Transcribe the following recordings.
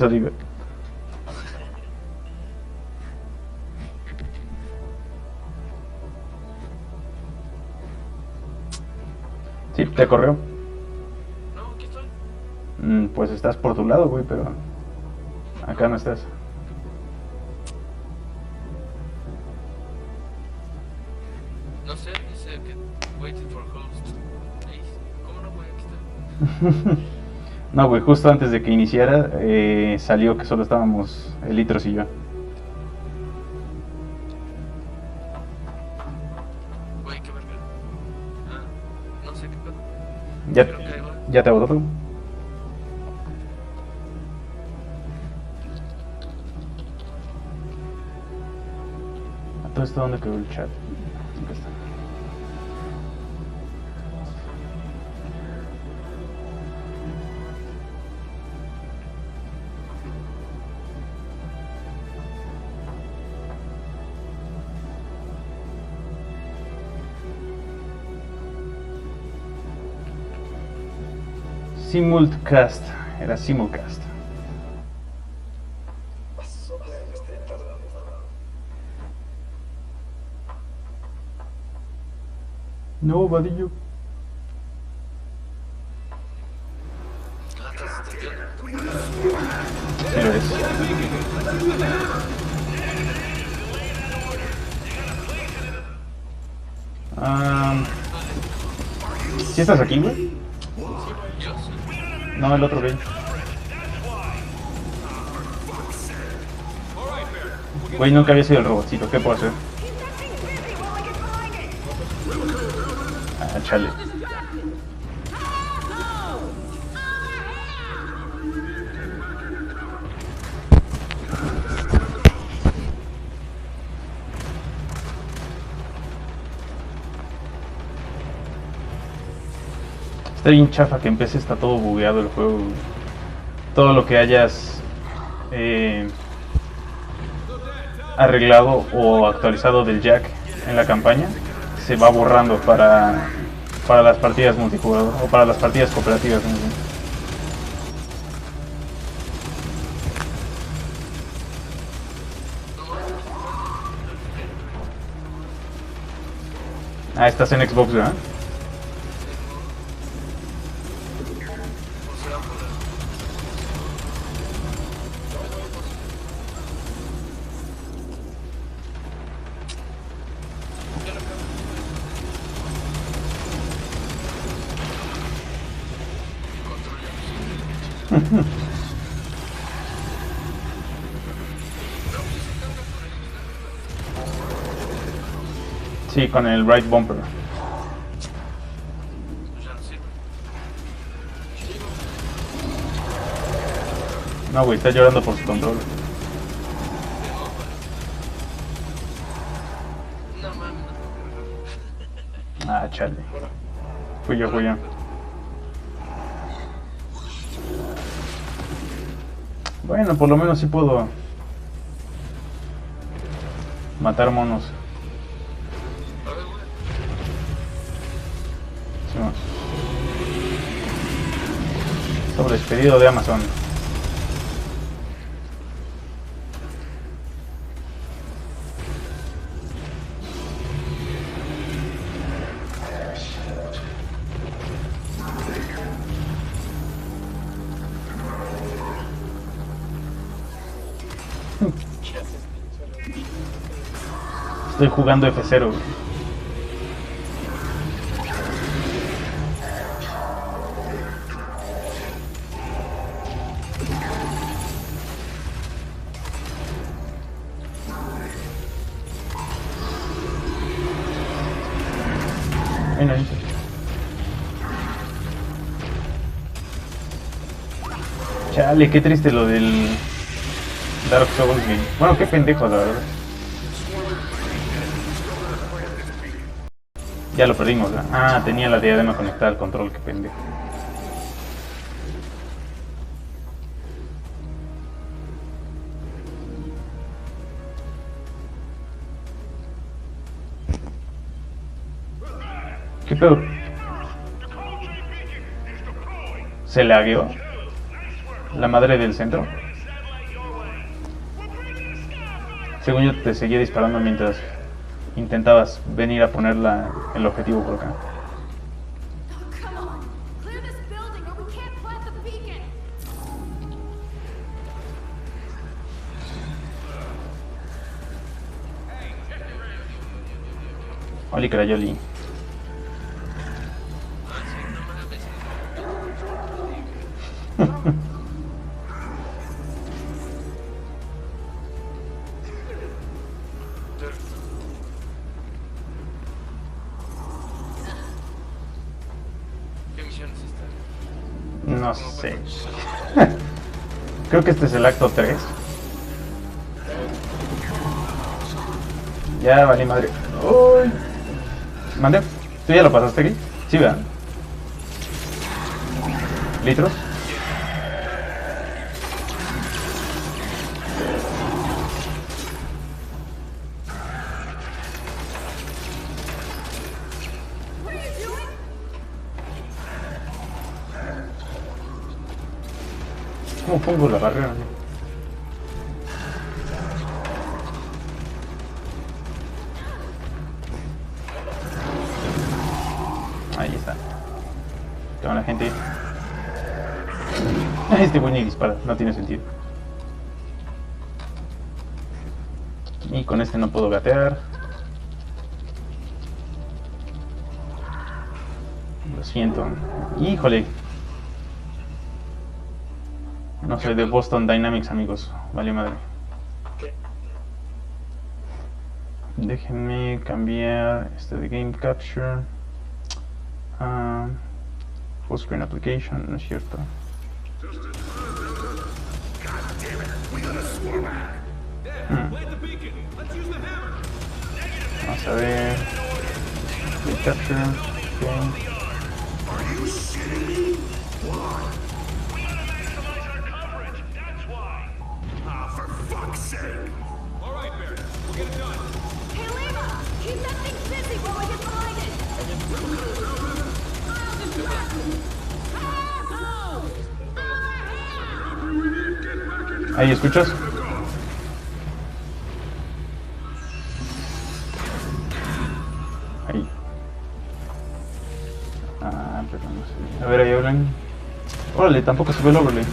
Eso digo. Sí, te corrió. No, aquí estoy. Pues estás por tu lado, güey, pero acá no estás. No sé, dice que waiting for host. Ey, ¿cómo no, güey? Aquí estoy. No, güey, justo antes de que iniciara salió que solo estábamos Elitros y yo. Güey, qué verga. Ah, no sé qué pedo. ¿Ya, Creo que ahí va. ya te agotó? ¿A todo esto dónde quedó el chat? Acá está. Simulcast, era simulcast. No, vadillo. Ah, estás viendo. Sí lo es. ¿Sí estás aquí, güey? Yo sí. No, el otro güey. Güey, nunca había sido el robotcito, ¿qué puedo hacer? Ah, chale. Está bien chafa que en PC está todo bugueado el juego, güey. Todo lo que hayas arreglado o actualizado del jack en la campaña se va borrando para las partidas multijugador o para las partidas cooperativas, ¿no? Ah, estás en Xbox, ¿verdad? O sea, por la... Ya la acabo. Control ya. Sí, con el right bumper. Pues ya no sirve. No, güey, está llorando por su control. No mames, no tengo que Ah, chale. Fui yo. Bueno, por lo menos sí puedo matar monos. A ver, güey. Sí, no. Sobre despedido de Amazon. Estoy jugando F0, güey. Ahí no dice. Chale, qué triste lo del Dark Souls game. Bueno, qué pendejo, la verdad. Ya lo perdimos, ¿verdad? Ah, tenía la diadema conectada al control, qué pendejo. ¿Qué pedo? ¿Se lagueó? ¿La madre del centro? Según yo te seguía disparando mientras intentabas venir a poner el objetivo por acá. Oh, come on. Clear this building or we can't plant the beacon. Oli Crayoli. ¿Qué misión es esta? No sé. Creo que este es el acto 3. Ya vale madre. Uy. Mande. ¿Tú ya lo pasaste aquí? Sí, ¿verdad? ¿Litros? What are you doing? ¿Cómo pongo la barrera? Ahí está. Toda la gente. Este güey ni dispara, no tiene sentido. Y con este no puedo gatear. Lo siento. Híjole. No soy de Boston Dynamics, amigos. Vale madre. Déjenme cambiar este de Game Capture. Full Screen Application, no es cierto. Vamos a ver. Game Capture. Okay. Hey, Lima! Keep that thing busy while we get behind it! Ahí, ¿escuchas? Ahí. Pero no sé. A ver, ahí hablan. Órale, tampoco se ve el overlay.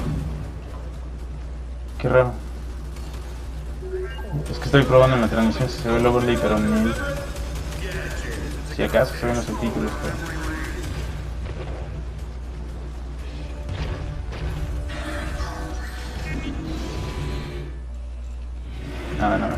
Qué raro. Es que estoy probando en la transmisión si se ve el overlay, pero ni... Si acaso se ven los subtítulos, pero... Nada, nada.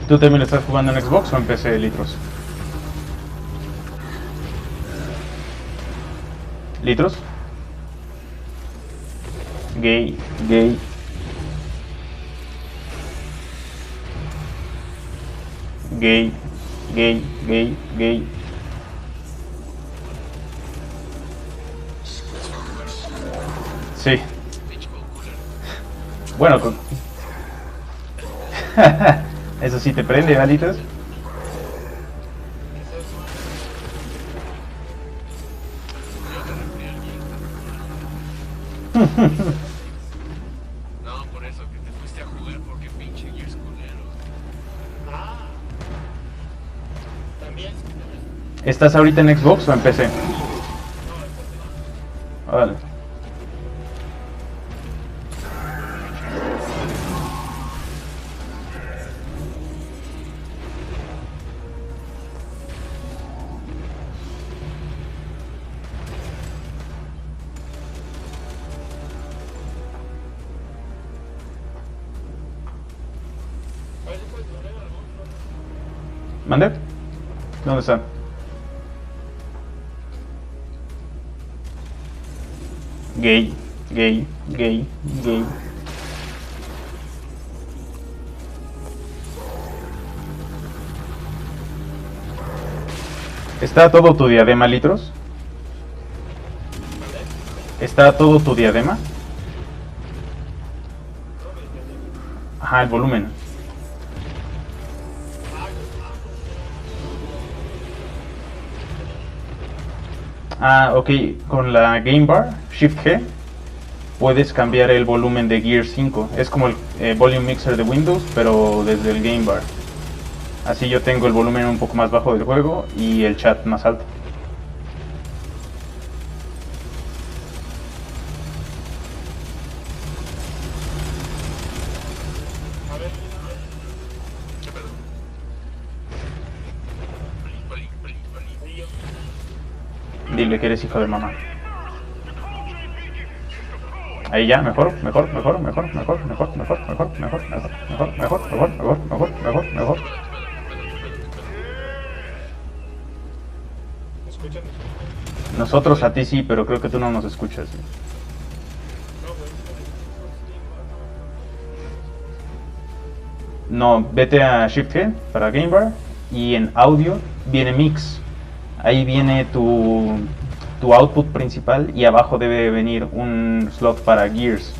¿Tú también estás jugando en Xbox o en PC, Litros? ¿Litros? Gay, gay. Gay, gay, gay, gay. Sí. Bueno, eso sí te prende, ¿valitas? No, por eso, que te fuiste a jugar porque pinche Gears culero. Ah, también. ¿Estás ahorita en Xbox o en PC? Vale. ¿Mande? ¿Dónde está? Gay, gay, gay, gay. ¿Está todo tu diadema, Litros? ¿Está todo tu diadema? Ajá, el volumen. Ah, ok, con la Game Bar, Shift G, puedes cambiar el volumen de Gear 5. Es como el Volume Mixer de Windows, pero desde el Game Bar. Así yo tengo el volumen un poco más bajo del juego y el chat más alto. Dile que eres hijo de mamá. Ahí ya, mejor. Nosotros a ti sí, pero creo que tú no nos escuchas. No, vete a Shift G para Game Bar y en audio viene Mix. Ahí viene tu output principal y abajo debe venir un slot para Gears.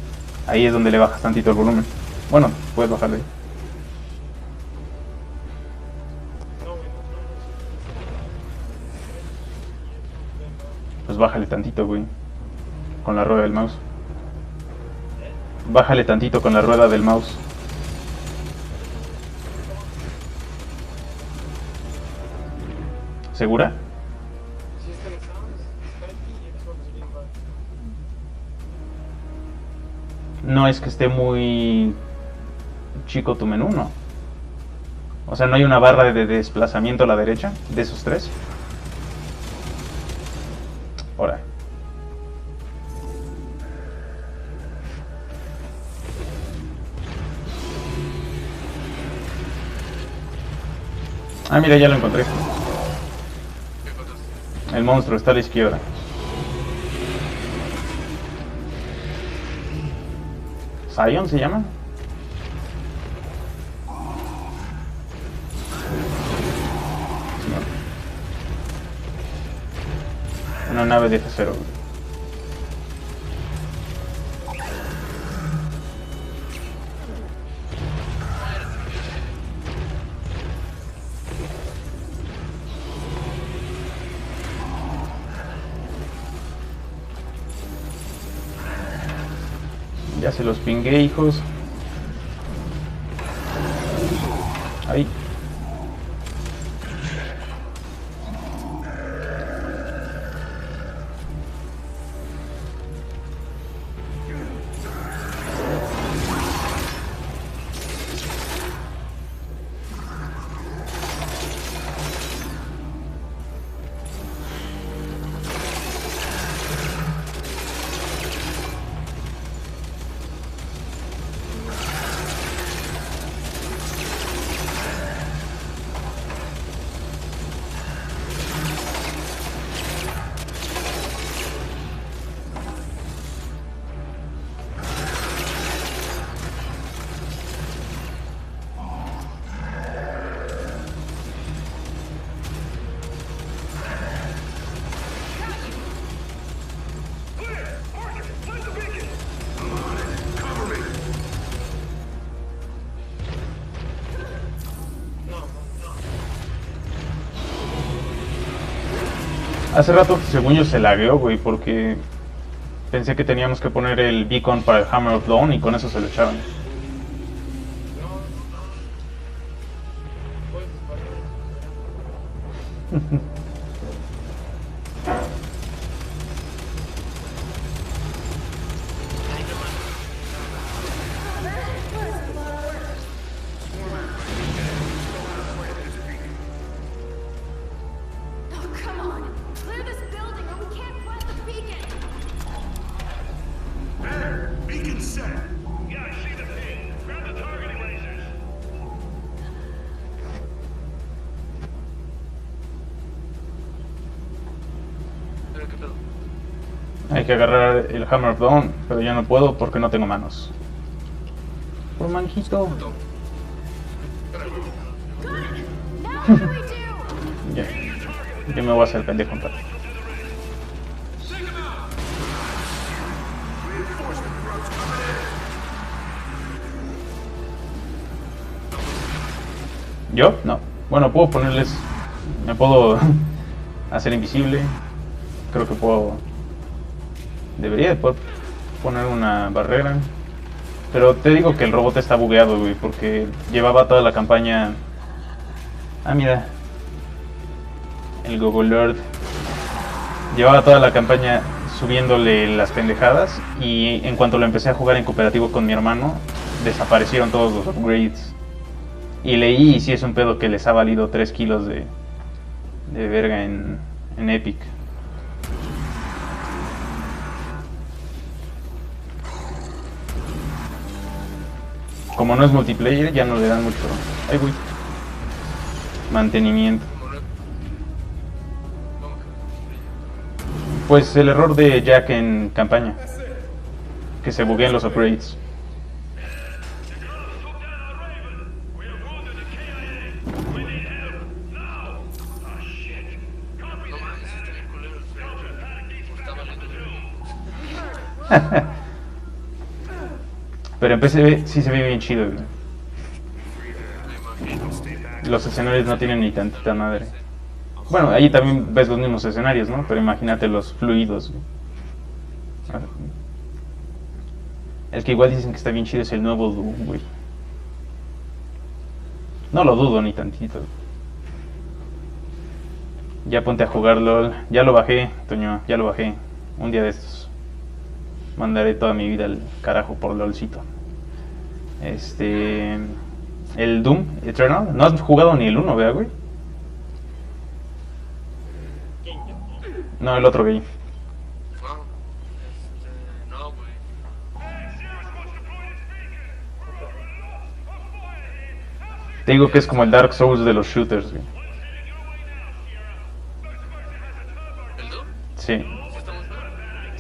Ahí es donde le bajas tantito el volumen. Bueno, puedes bajarle ahí. Pues bájale tantito, güey. Con la rueda del mouse. Bájale tantito con la rueda del mouse. ¿Segura? No es que esté muy chico tu menú, ¿no? O sea, no hay una barra de desplazamiento a la derecha de esos tres. Ahora. Ah, mira, ya lo encontré. El monstruo está a la izquierda. ¿Zion se llama? Una nave de F0. Ya se los pingué, hijos. Ahí. Hace rato, según yo, se lagueó, güey, porque pensé que teníamos que poner el beacon para el Hammer of Dawn y con eso se lo echaban. Hay que agarrar el Hammer of Dawn, pero yo no puedo porque no tengo manos. Por manjito. Now what do we do? Ya. Yo me voy a hacer pendejo un rato. ¿Yo? No. Bueno, puedo ponerles... Me puedo hacer invisible. Creo que puedo... Debería de poder poner una barrera. Pero te digo que el robot está bugueado, güey, porque llevaba toda la campaña... Ah, mira. El Google Lord. Llevaba toda la campaña subiéndole las pendejadas y en cuanto lo empecé a jugar en cooperativo con mi hermano, desaparecieron todos los upgrades. Y leí y sí es un pedo que les ha valido 3 kilos de verga en Epic. Como no es multiplayer, ya no le dan mucho... Ay, güey. Mantenimiento. Pues el error de Jack en campaña. Que se buguean los upgrades. Pero en PC sí se ve bien chido, güey. Los escenarios no tienen ni tantita madre. Bueno, allí también ves los mismos escenarios, ¿no? Pero imagínate los fluidos, güey. El que igual dicen que está bien chido es el nuevo Doom, güey. No lo dudo ni tantito. Ya ponte a jugar LOL. Ya lo bajé, Toño, ya lo bajé. Un día de estos mandaré toda mi vida al carajo por LOLcito. El Doom Eternal. No has jugado ni el 1, ¿verdad, güey? No, el otro gay. No, güey. Te digo que es como el Dark Souls de los shooters, güey. ¿El Doom? Sí, ¿Sí está muy bueno?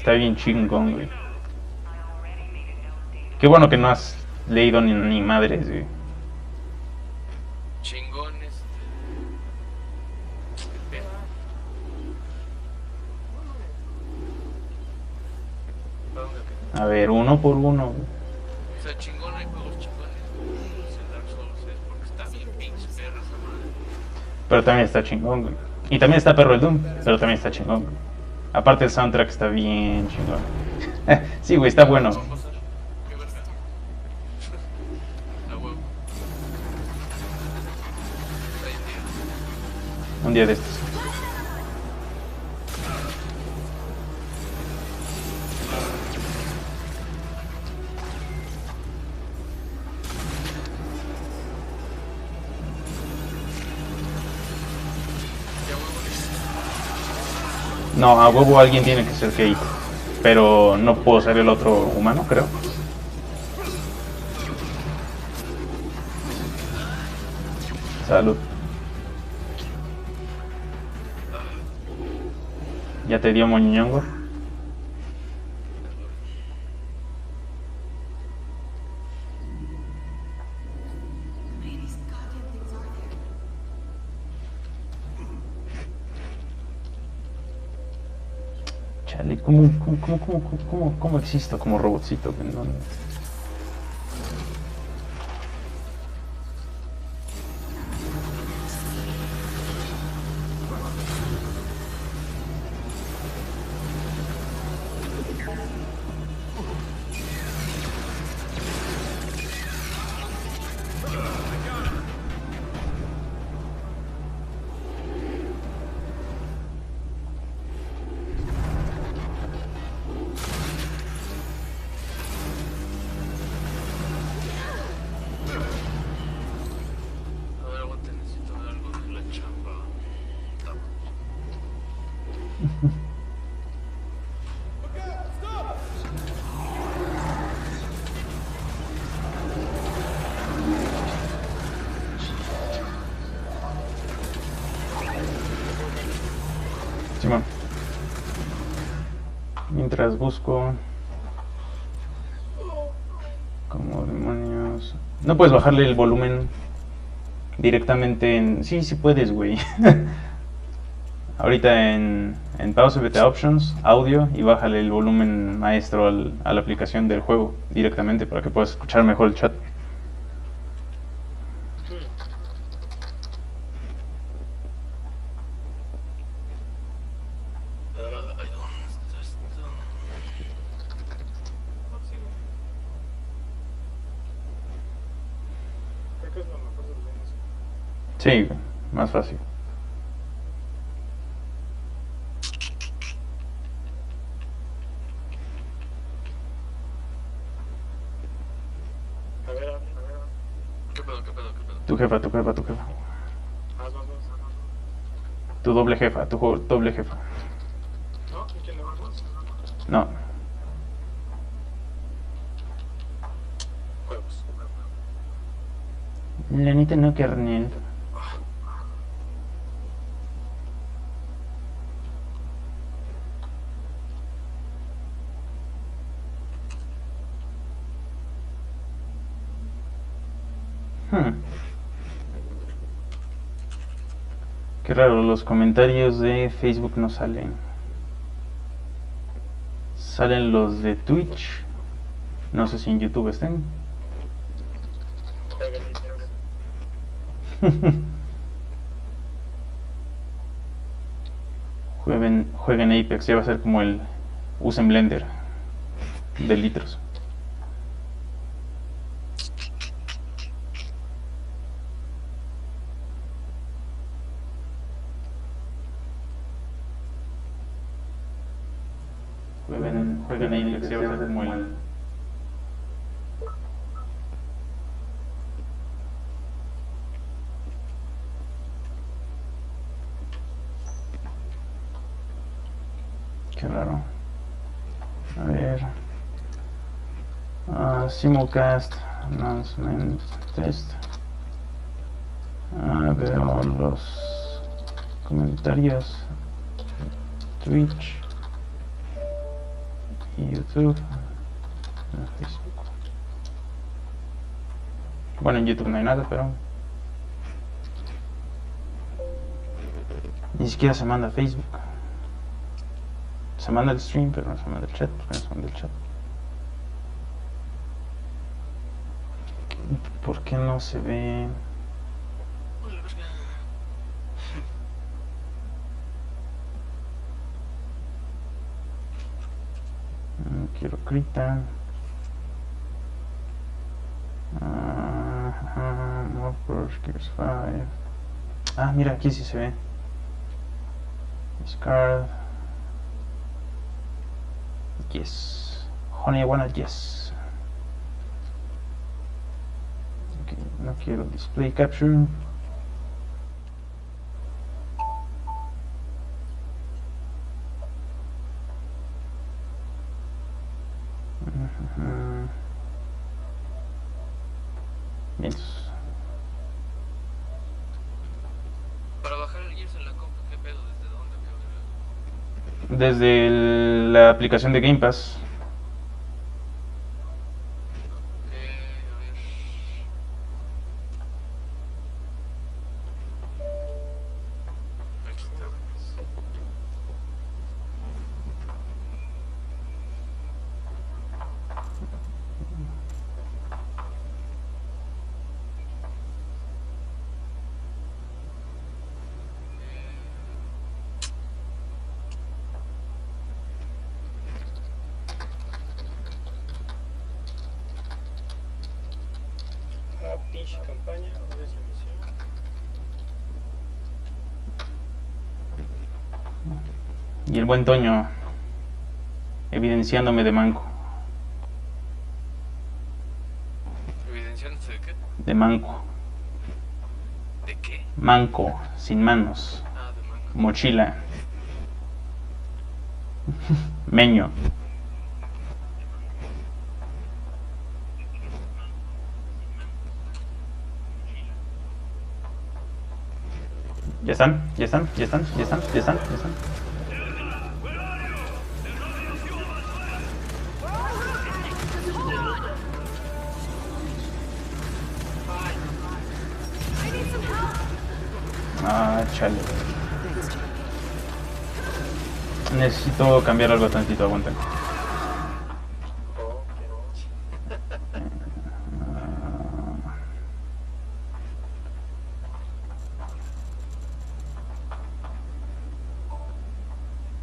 está bien chingón, güey. Qué bueno que no has leído ni madres, güey. Chingón, qué pedo. ¿Para dónde o qué? A ver, uno por uno, güey. O sea, chingón, hay juegos chingones. El Dark Souls es porque está bien pinche perra esa madre. Pero también está chingón, güey. Y también está perro el Doom, pero también está chingón, güey. Aparte el soundtrack está bien chingón. Sí, güey, está bueno. ¿Cómo pasar? Qué verga. La huevo. Ahí, tío. Un día de estos. Ya huevo. No, a huevo alguien tiene que ser Kate. Pero no puedo ser el otro humano, creo. Salud. ¿Ya te dio moñongo? Chale, ¿cómo existo como robotcito? No, no. A ver, aguante, necesito ver algo de la chamba. Simón. Mientras busco... Como demonios... No puedes bajarle el volumen directamente en... Sí, sí puedes, güey. Ahorita en pause, vete a Options, Audio y bájale el volumen maestro a la aplicación del juego directamente para que puedas escuchar mejor el chat. Creo que es lo mejor de los buenos. Sí, güey, más fácil. A ver, a ver. ¿Qué pedo, qué pedo, qué pedo? Tu jefa, tu jefa, tu jefa. Vas. Tu doble jefa, tu doble jefa. ¿No? ¿Y quién le vamos? No. Juegos. La neta no, carnal. Qué raro, los comentarios de Facebook no salen. Salen los de Twitch. No sé si en YouTube estén. Jueguen Apex, ya va a ser como el usen Blender de litros. Jueguen Apex, ya va a ser como el... Qué raro. A ver. Simulcast. Announcement. Test. Veamos los comentarios. Twitch. Y YouTube. Facebook. Bueno, en YouTube no hay nada, pero... Ni siquiera se manda a Facebook. Se manda el stream, pero no se manda el chat, porque no se manda el chat. ¿Por qué no se ve? Quiero Krita. More Brush, Gears 5. Ah, mira, aquí sí se ve. Discard. Yes. Honey, I wanna yes. Okay, no quiero display capture. Bien. Para bajar el Gears en la compu, ¿qué pedo? ¿Desde dónde, amigo? Desde la aplicación de Game Pass. A ver. Aquí está. Pinche campaña, resolución. Y el buen Toño evidenciándome de manco. ¿Evidenciándose de qué? De manco. ¿De qué? Manco, sin manos. Ah, de manga. Mochila. Meño. ¿Ya están? ¿Ya están? ¿Ya están? ¿Ya están? ¿Ya están? ¿Ya están? chale. Necesito cambiar algo tantito, aguanten.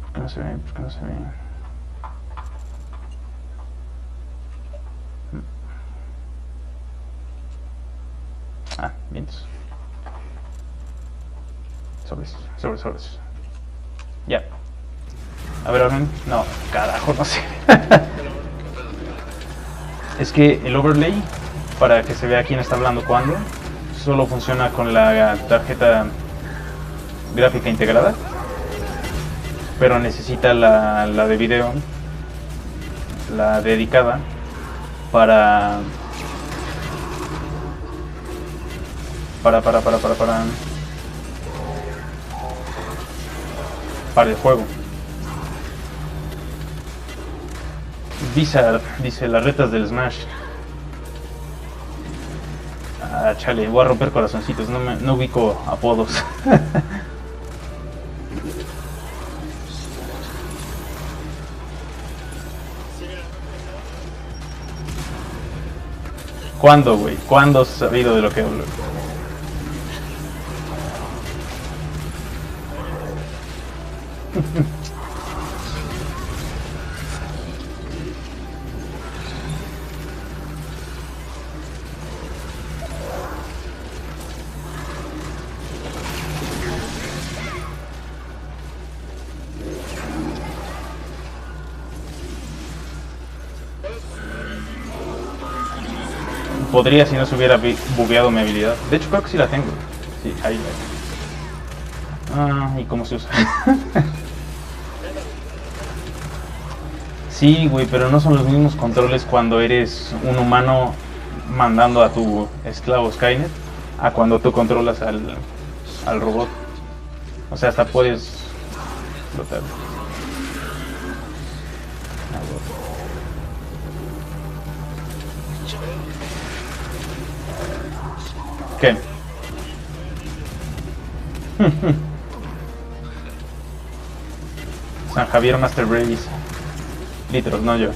¿Por qué no se ve? ¿Por qué no se ve? Ah, vientos. Sobres. Ya. A ver, Arlen. No, carajo, no sé. Es que el overlay, para que se vea quién está hablando cuándo, solo funciona con la tarjeta gráfica integrada. Pero necesita la de video, la dedicada, para el juego. Blizzard dice las retas del Smash. Ah, chale, voy a romper corazoncitos, no ubico apodos. ¿Cuándo, güey? ¿Cuándo has sabido de lo que hablo? Podría si no se hubiera bugueado mi habilidad. De hecho creo que sí la tengo. Sí, ahí. Ah, ¿y cómo se usa? Sí, güey, pero no son los mismos controles cuando eres un humano mandando a tu esclavo Skynet a cuando tú controlas al robot. O sea, hasta puedes flotar. ¿Qué? San Javier Master Race. Litros, no yo.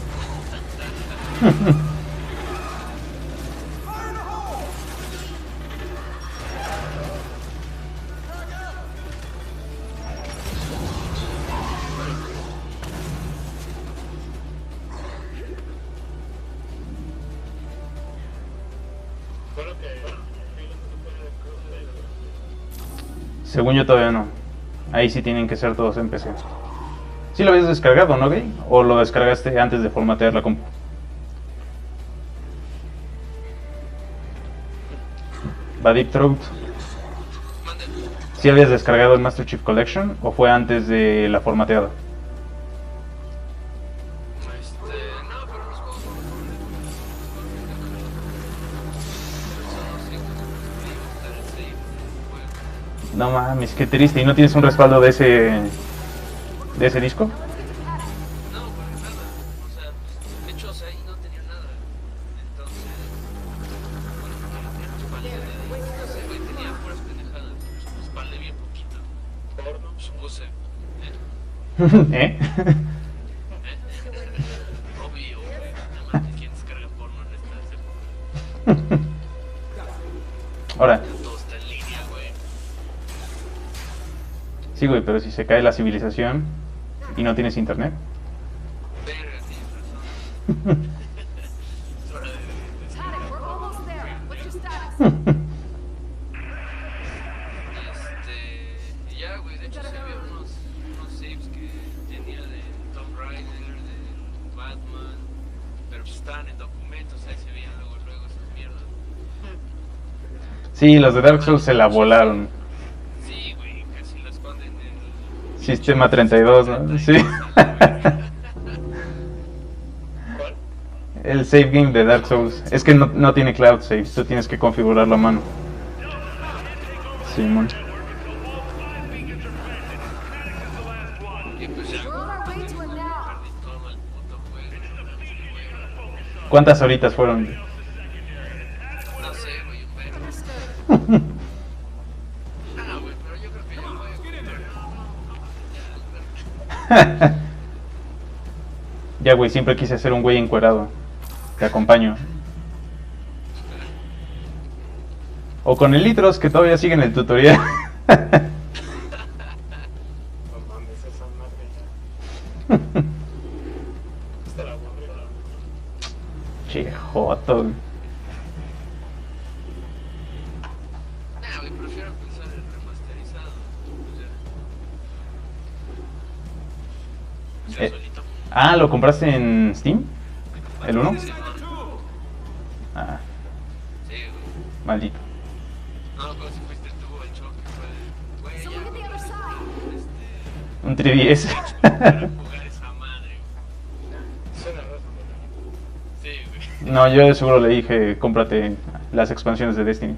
Según yo todavía no. Ahí sí tienen que ser todos en PC. ¿Sí lo habías descargado, no, Gay? ¿O lo descargaste antes de formatear la compu? Va Deep Throat. ¿Sí habías descargado el Master Chief Collection o fue antes de la formateada? No, pero los juegos No mames, qué triste. ¿Y no tienes un respaldo de ese disco? no, para nada. O sea, de hecho, ahí no tenía nada. Entonces, bueno, tenía respaldo no sé, güey, tenía puras pendejadas. Respaldé bien poquito. Porno, supuse. ¿Eh? Obvio, güey. Nada más que quién descarga porno en esta época. Ahora, Todo está en línea, güey. sí, güey, pero si se cae la civilización y no tienes internet. Verga, tienes razón. Es hora de Tonic, we're almost there. What's your status? Ya, güey, de hecho se había unos saves que tenía de Tomb Raider, de Batman, pero pues estaban en documentos, ahí se veían luego esas mierdas. Sí, los de Dark Souls se la volaron. Sí, güey, casi lo esconden en el Sistema 32, ¿no? Sí. El save game de Dark Souls. Es que no tiene cloud save, tú tienes que configurarlo a mano. Simón. Y pues ya, We're on our way to it now. perdí todo el puto juego. ¿Cuántas horitas fueron? No sé, güey, un verbo. Understood. Ah, güey, pero yo creo que ya lo Ya, güey, siempre quise ser un güey encuerado. Te acompaño. O con el Litros, que todavía sigue en el tutorial. No mames, esa madre ya. Esta la aburrió. Che, joto, güey. Nah, güey, prefiero pensar en remasterizado. O sea, solito. Ah, ¿lo compraste en Steam? ¿El 1? Sí, Ah, güey. maldito. No, como si fuiste tú el choque, güey. So Ya, look at the other side. Un 3DS. para jugar esa madre, Suena raro. güey. Sí, güey. No, yo de seguro le dije, cómprate las expansiones de Destiny.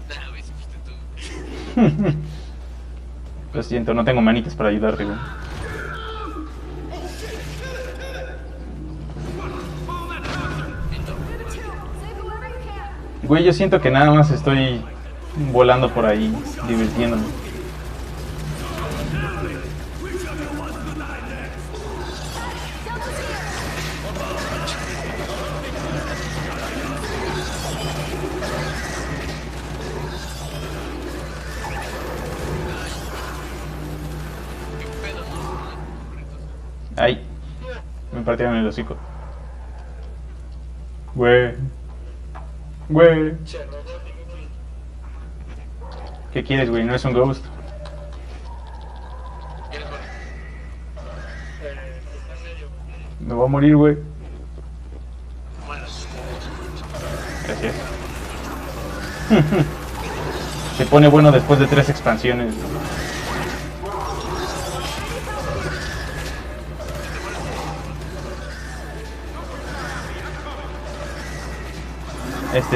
Nah, güey, si fuiste tú. Lo siento, no tengo manitas para ayudarte, güey. Clear the two. Save whoever you can. Güey, yo siento que nada más estoy volando por ahí, divirtiéndome. Delta's here. ¿Qué pedo, no? Ay, me partieron el hocico. Güey. Güey. Che, robot inútil. ¿Qué quieres, güey? No es un ghost. ¿Quieres jugar? Está en medio. Me voy a morir, güey. Bueno, Gracias. Se pone bueno después de 3 expansiones.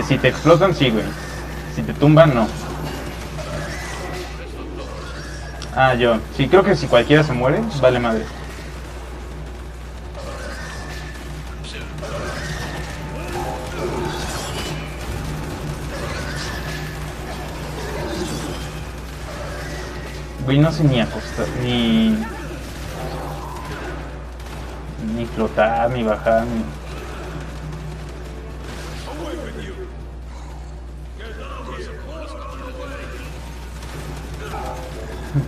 Si te explotan, sí, güey. Si te tumban, no. Ah, yo. Sí, creo que si cualquiera se muere, vale madre. Güey, no sé ni acostar, ni flotar, ni bajar, ni...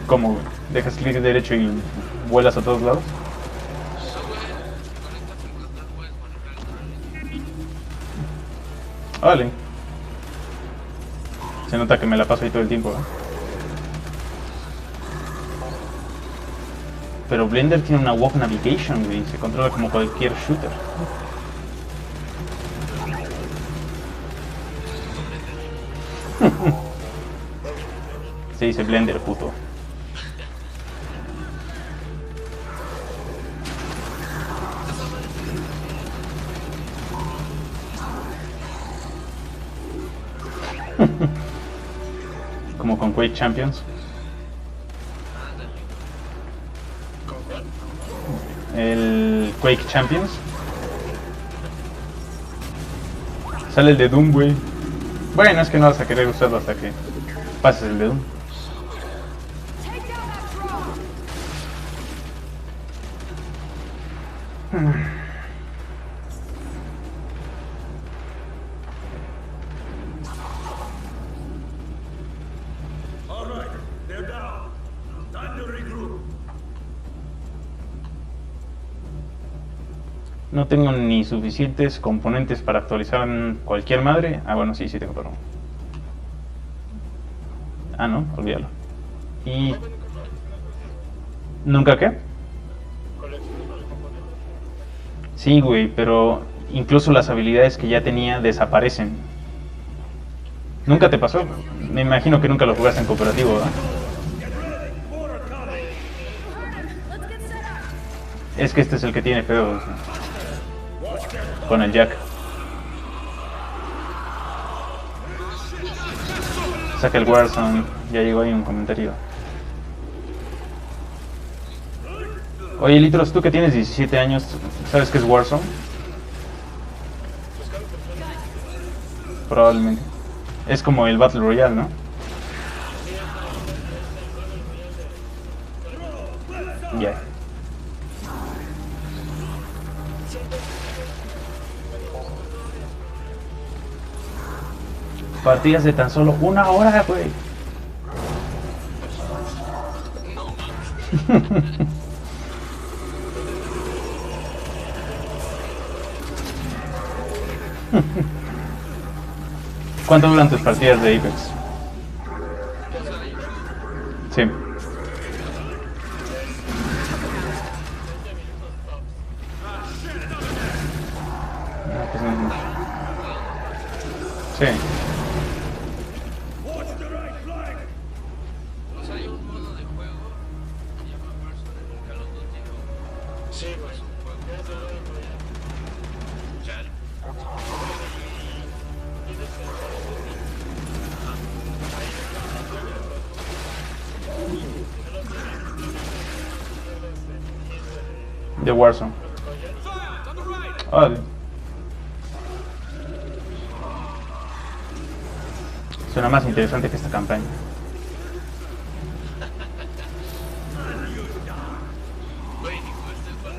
¿Cómo, güey? ¿Dejas clic derecho y vuelas a todos lados? eso, güey. Conectas el control, puedes manejar el control. Vale. Se nota que me la paso ahí todo el tiempo, ¿eh? Pero Blender tiene una walk navigation, güey. Se controla como cualquier shooter. Se dice Blender, puto. Como con Quake Champions. ¿Con cuál? El Quake Champions. Sale el de Doom, güey. Bueno, es que no vas a querer usarlo hasta que pases el de Doom. Take down that drone. All right, they're down. Time to regroup. No tengo ni suficientes componentes para actualizar en cualquier madre. Ah, bueno, sí, sí tengo, pero... Ah, no, olvídalo. Y... ¿Nunca qué? Colecciono los componentes. Sí, güey, pero incluso las habilidades que ya tenía desaparecen. ¿Nunca te pasó? Me imagino que nunca lo jugaste en cooperativo, ¿verdad? Let's get set up. Es que este es el que tiene feo con el Jack. Saca el Warzone. Ya llegó ahí un comentario. Oye, Litros, tú que tienes 17 años, ¿sabes qué es Warzone? Probablemente. Es como el Battle Royale, ¿no? Ya. Partidas de tan solo 1 hora, güey. ¿Cuánto duran tus partidas de Apex? Sí. No, pues no es mucho. Sí. Watch the right flank. Pues hay un modo de juego que se llama Warzone en el Call of Duty, ¿no? Sí, güey. Es un juego. Ya se lo digo ya. Chale. De Warzone. Órale. Suena más interesante que esta campaña. Güey, ni jugaste el juego.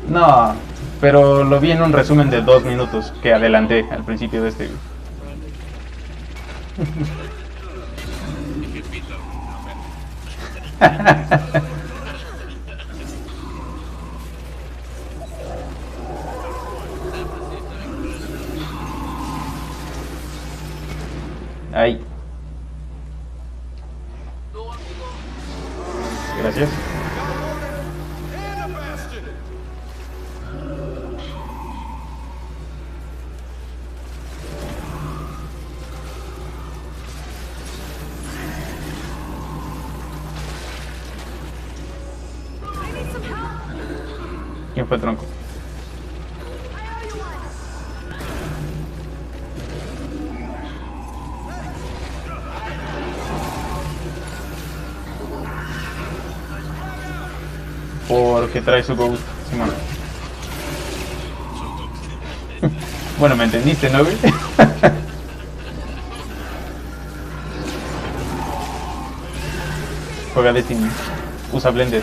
No, pero lo vi en un resumen de 2 minutos que adelanté al principio de este. Dije pito. Ahí. No, amigo. Gracias. I need some help. ¿Quién fue el tronco? I owe you one. Porque trae su Ghost, Simón. Bueno, me entendiste, ¿no, güey? Juega Destiny. Usa Blended.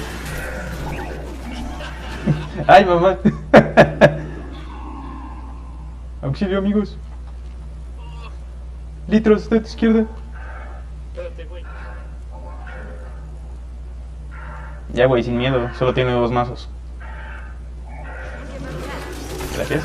¡Ay, mamá! Auxilio, amigos. Litros de tu izquierda. Espérate, güey. Ya, güey, sin miedo. Solo tiene 2 mazos. Gracias.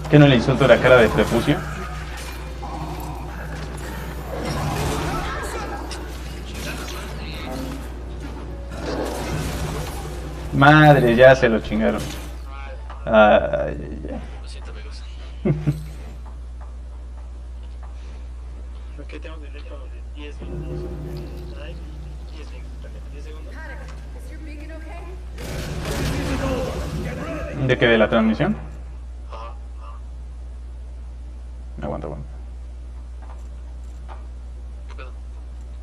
¿Qué no le insulto la cara de prepucio? Madre, ya se lo chingaron. Ay, ay, ay. Lo siento, amigos. ¿Qué tengo derecho de 10 minutos? Ay, 10 minutos, 10 segundos. Is your beacon okay? ¿De qué? ¿De la transmisión? Ajá, ajá. Aguanta, aguanta. ¿Qué pedo?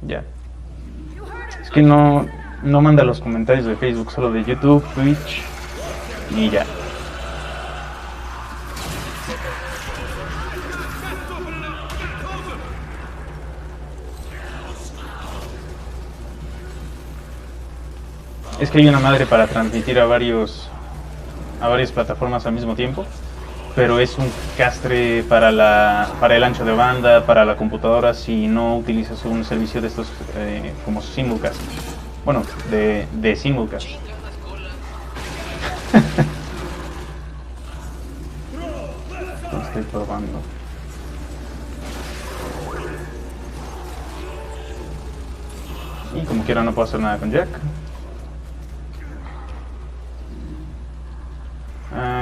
Ya. You heard it. Es que no manda los comentarios de Facebook, solo de YouTube, Twitch y ya. Es que hay una madre para transmitir a varias plataformas al mismo tiempo, pero es un castre para el ancho de banda, para la computadora, si no utilizas un servicio de estos como simulcast. Bueno, de simulcast. Chinga las colas. Lo estoy probando. Y como quiera no puedo hacer nada con Jack.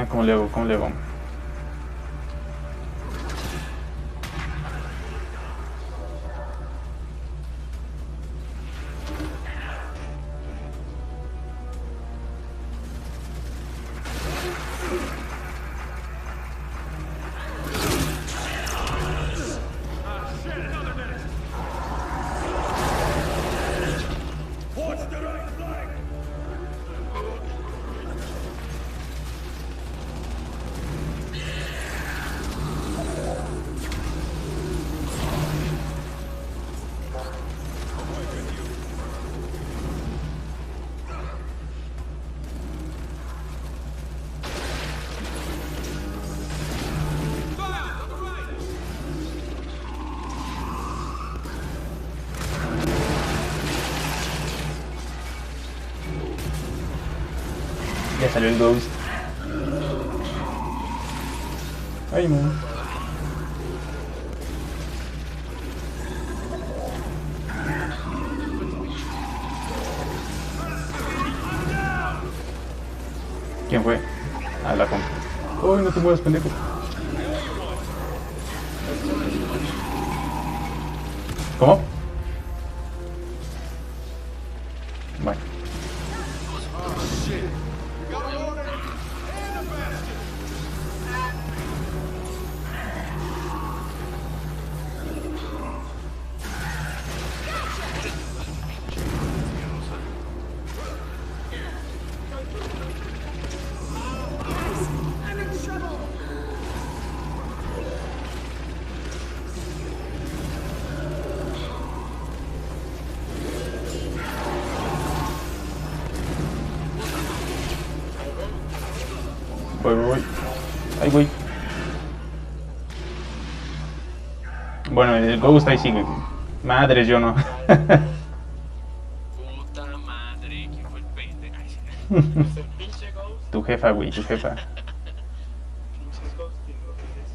¿Cómo le hago? ¿Cómo le hago? salió el Ghost. Ay, no. ¿Quién fue? Ah, la compa. Uy, no te muevas, pendejo. ¿Cómo? Bueno. I'm in trouble. Voy. Ay, güey. Bueno, el Ghost ahí sigue. Madres, yo no. Puta madre, ¿quién fue el pendejo? Ay, sí. Es el pinche Ghost. Tu jefa, güey, tu jefa. Pinches ghosting, lo que es.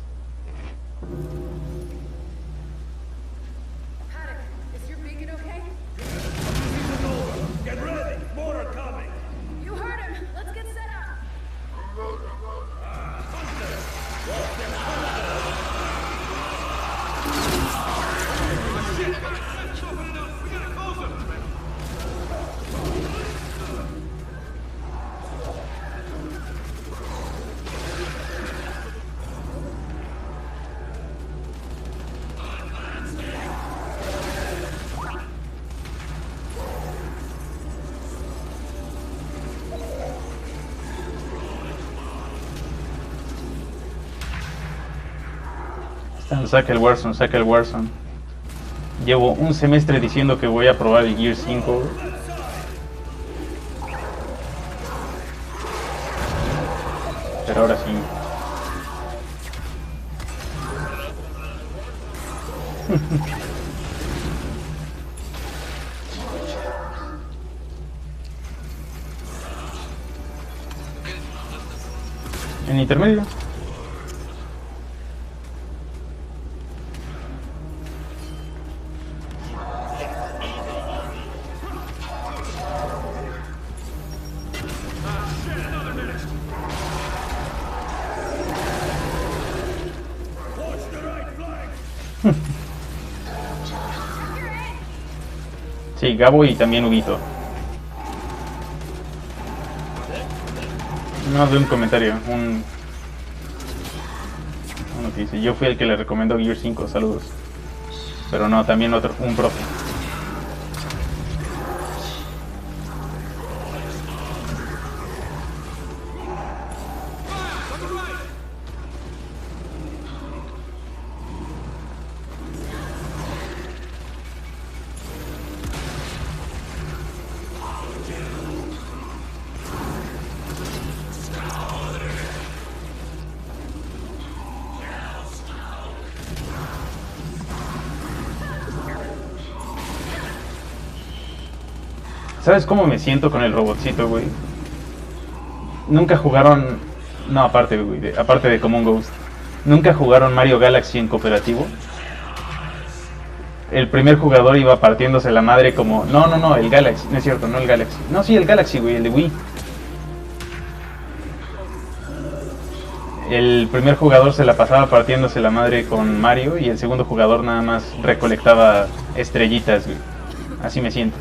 Haddock, is your beacon okay? Get ready! More are coming! You heard him. Let's get set up. Saca el Warzone, saca el Warzone. Llevo un semestre diciendo que voy a probar el Gear 5. Pero ahora sí. En intermedio. Watch the right flank! Sí, Gabo y también Huguito. No, de un comentario, uno que dice, yo fui el que le recomendó Gear 5, saludos. Pero no, también otro, un profe. ¿Sabes cómo me siento con el robotcito, güey? Nunca jugaron... No, aparte, güey, aparte de Common Ghost. Nunca jugaron Mario Galaxy en cooperativo. El primer jugador iba partiéndose la madre como... No, el Galaxy. No es cierto, no el Galaxy. No, sí, el Galaxy, güey, el de Wii. El primer jugador se la pasaba partiéndose la madre con Mario y el segundo jugador nada más recolectaba estrellitas, güey. Así me siento.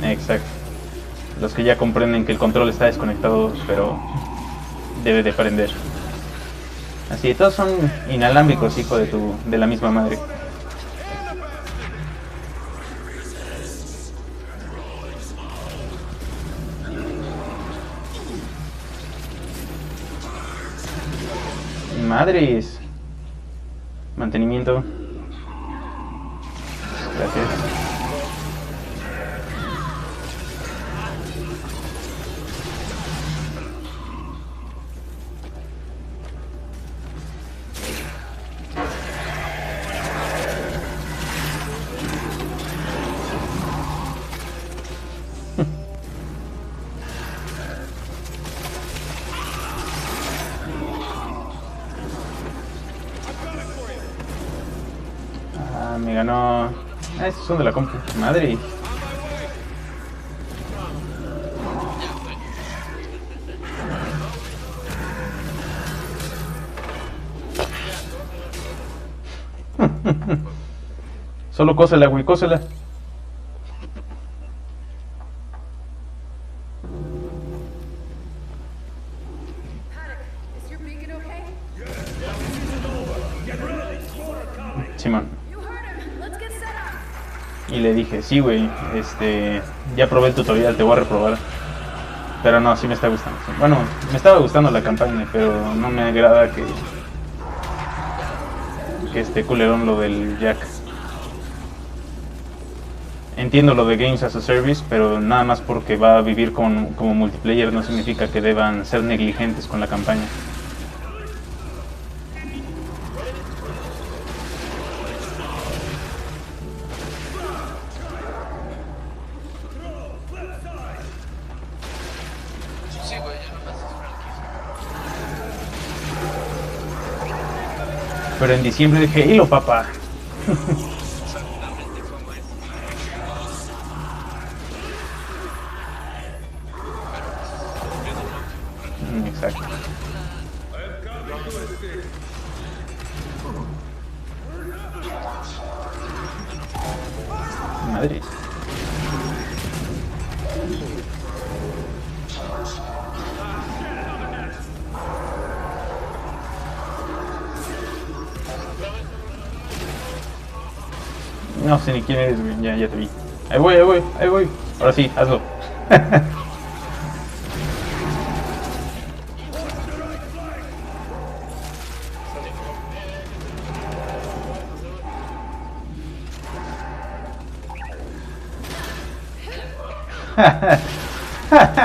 Exacto. Los que ya comprenden que el control está desconectado, pero debe de prender. Así, todos son inalámbricos, hijo de la misma madre. Madres. Mantenimiento. Gracias. Ah, me ganó. Ah, estos son de la compu. Madre. Solo cósela, güey, cósela. Is your beacon okay? Simón. You heard him. Let's get set up. Y le dije, sí, güey, ya probé el tutorial, te voy a reprobar. Pero no, sí me está gustando. Sí. Bueno, me estaba gustando la campaña, pero no me agrada que esté culerón lo del Jack. Entiendo lo de Games as a Service, pero nada más porque va a vivir como multiplayer no significa que deban ser negligentes con la campaña. Sí, güey, ya no pasas franquicia. Pero en diciembre dije, hilo, papá. Exactamente como es. Exacto. Madre. No sé ni quién eres, güey. Ya te vi. Ahí voy, ahí voy, ahí voy. Ahora sí, hazlo.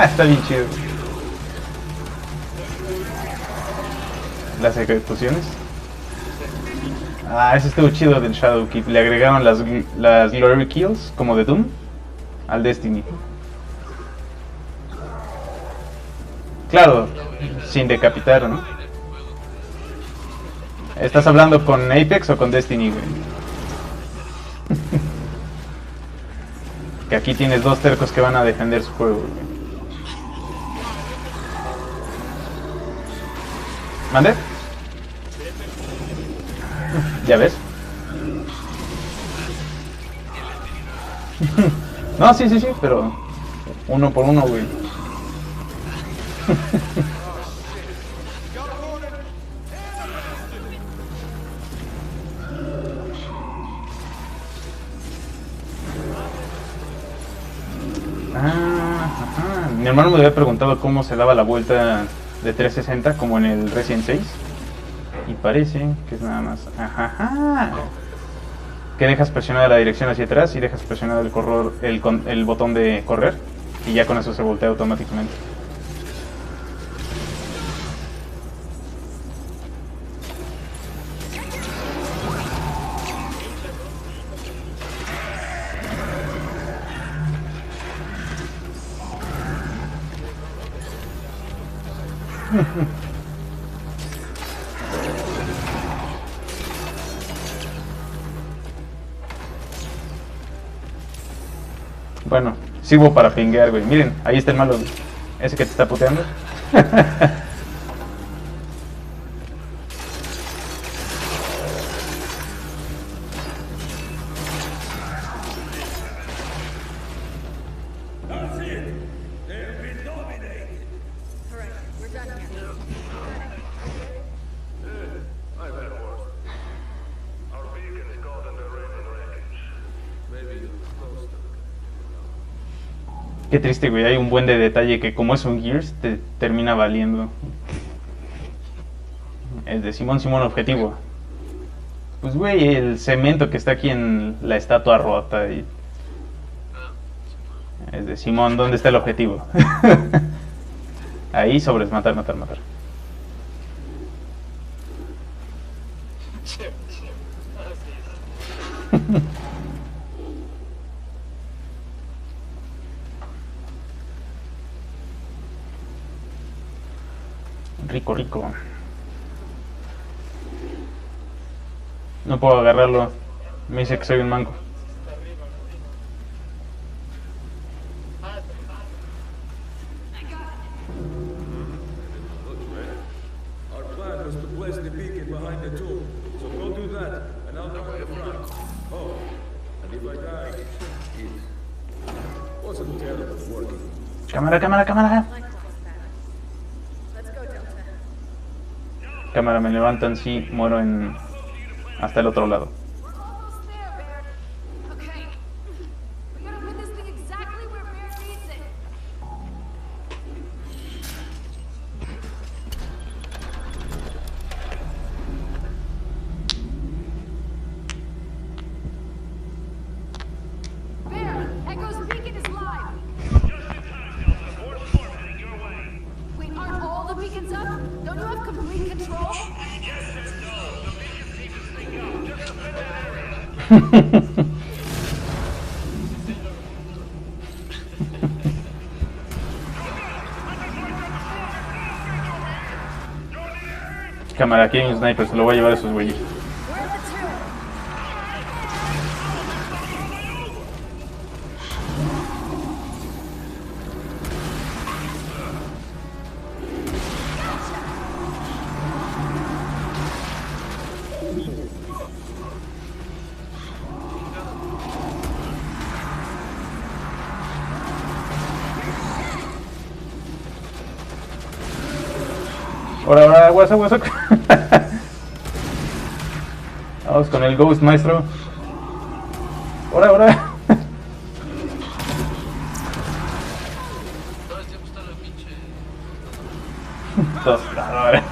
Está bien chido. Las ejecuciones. Ah, ese estuvo chido del Shadowkeep. Le agregaron las Glory Kills, como de Doom, al Destiny. Claro, sin decapitar, ¿no? ¿Estás hablando con Apex o con Destiny, güey? Que aquí tienes dos tercos que van a defender su juego, güey. ¿Mande? ¿Ya ves? No, sí, pero uno por uno, güey. Ajá. Mi hermano me había preguntado cómo se daba la vuelta de 360 como en el Resident 6. Y parece que es nada más. Ajá. Que dejas presionada la dirección hacia atrás y dejas presionado el botón de correr. Y ya con eso se voltea automáticamente. Bueno, sirvo para pinguear, güey. Miren, ahí está el malo, güey. Ese que te está puteando. That's it. They've been dominated. All right, we're done here. I've had worse. Our beacon's caught in the raiding range. Maybe you was close to Qué triste, güey. Hay un buen de detalle que como es un Gears, te termina valiendo. El de Simón objetivo. Pues, güey, el cemento que está aquí en la estatua rota. Y... es de Simón, ¿dónde está el objetivo? Ahí sobres, matar. Rico. No puedo agarrarlo. Me dice que soy un manco. Está arriba, ¿no? Ah, Our plan was to place the beacon behind the tomb. So go do that, and I'll cover the front. Oh, and if I die, it wasn't terrible working. Cámara, cámara, cámara. Let's go, Delta. Cámara, me levantan si muero en... hasta el otro lado. We're almost there, Baird. Okay. We gotta put this thing exactly where Baird needs it. Baird, Echo's beacon is live. Wait, aren't all the beacons up? Don't you have complete control? Cámara, aquí hay un sniper, se lo voy a llevar a esos güeyes. Where are the two? Ahora, ahora, WhatsApp, WhatsApp. Vamos con el Ghost, maestro. Ahora, ahora. Todo el tiempo está la pinche. Tostadora.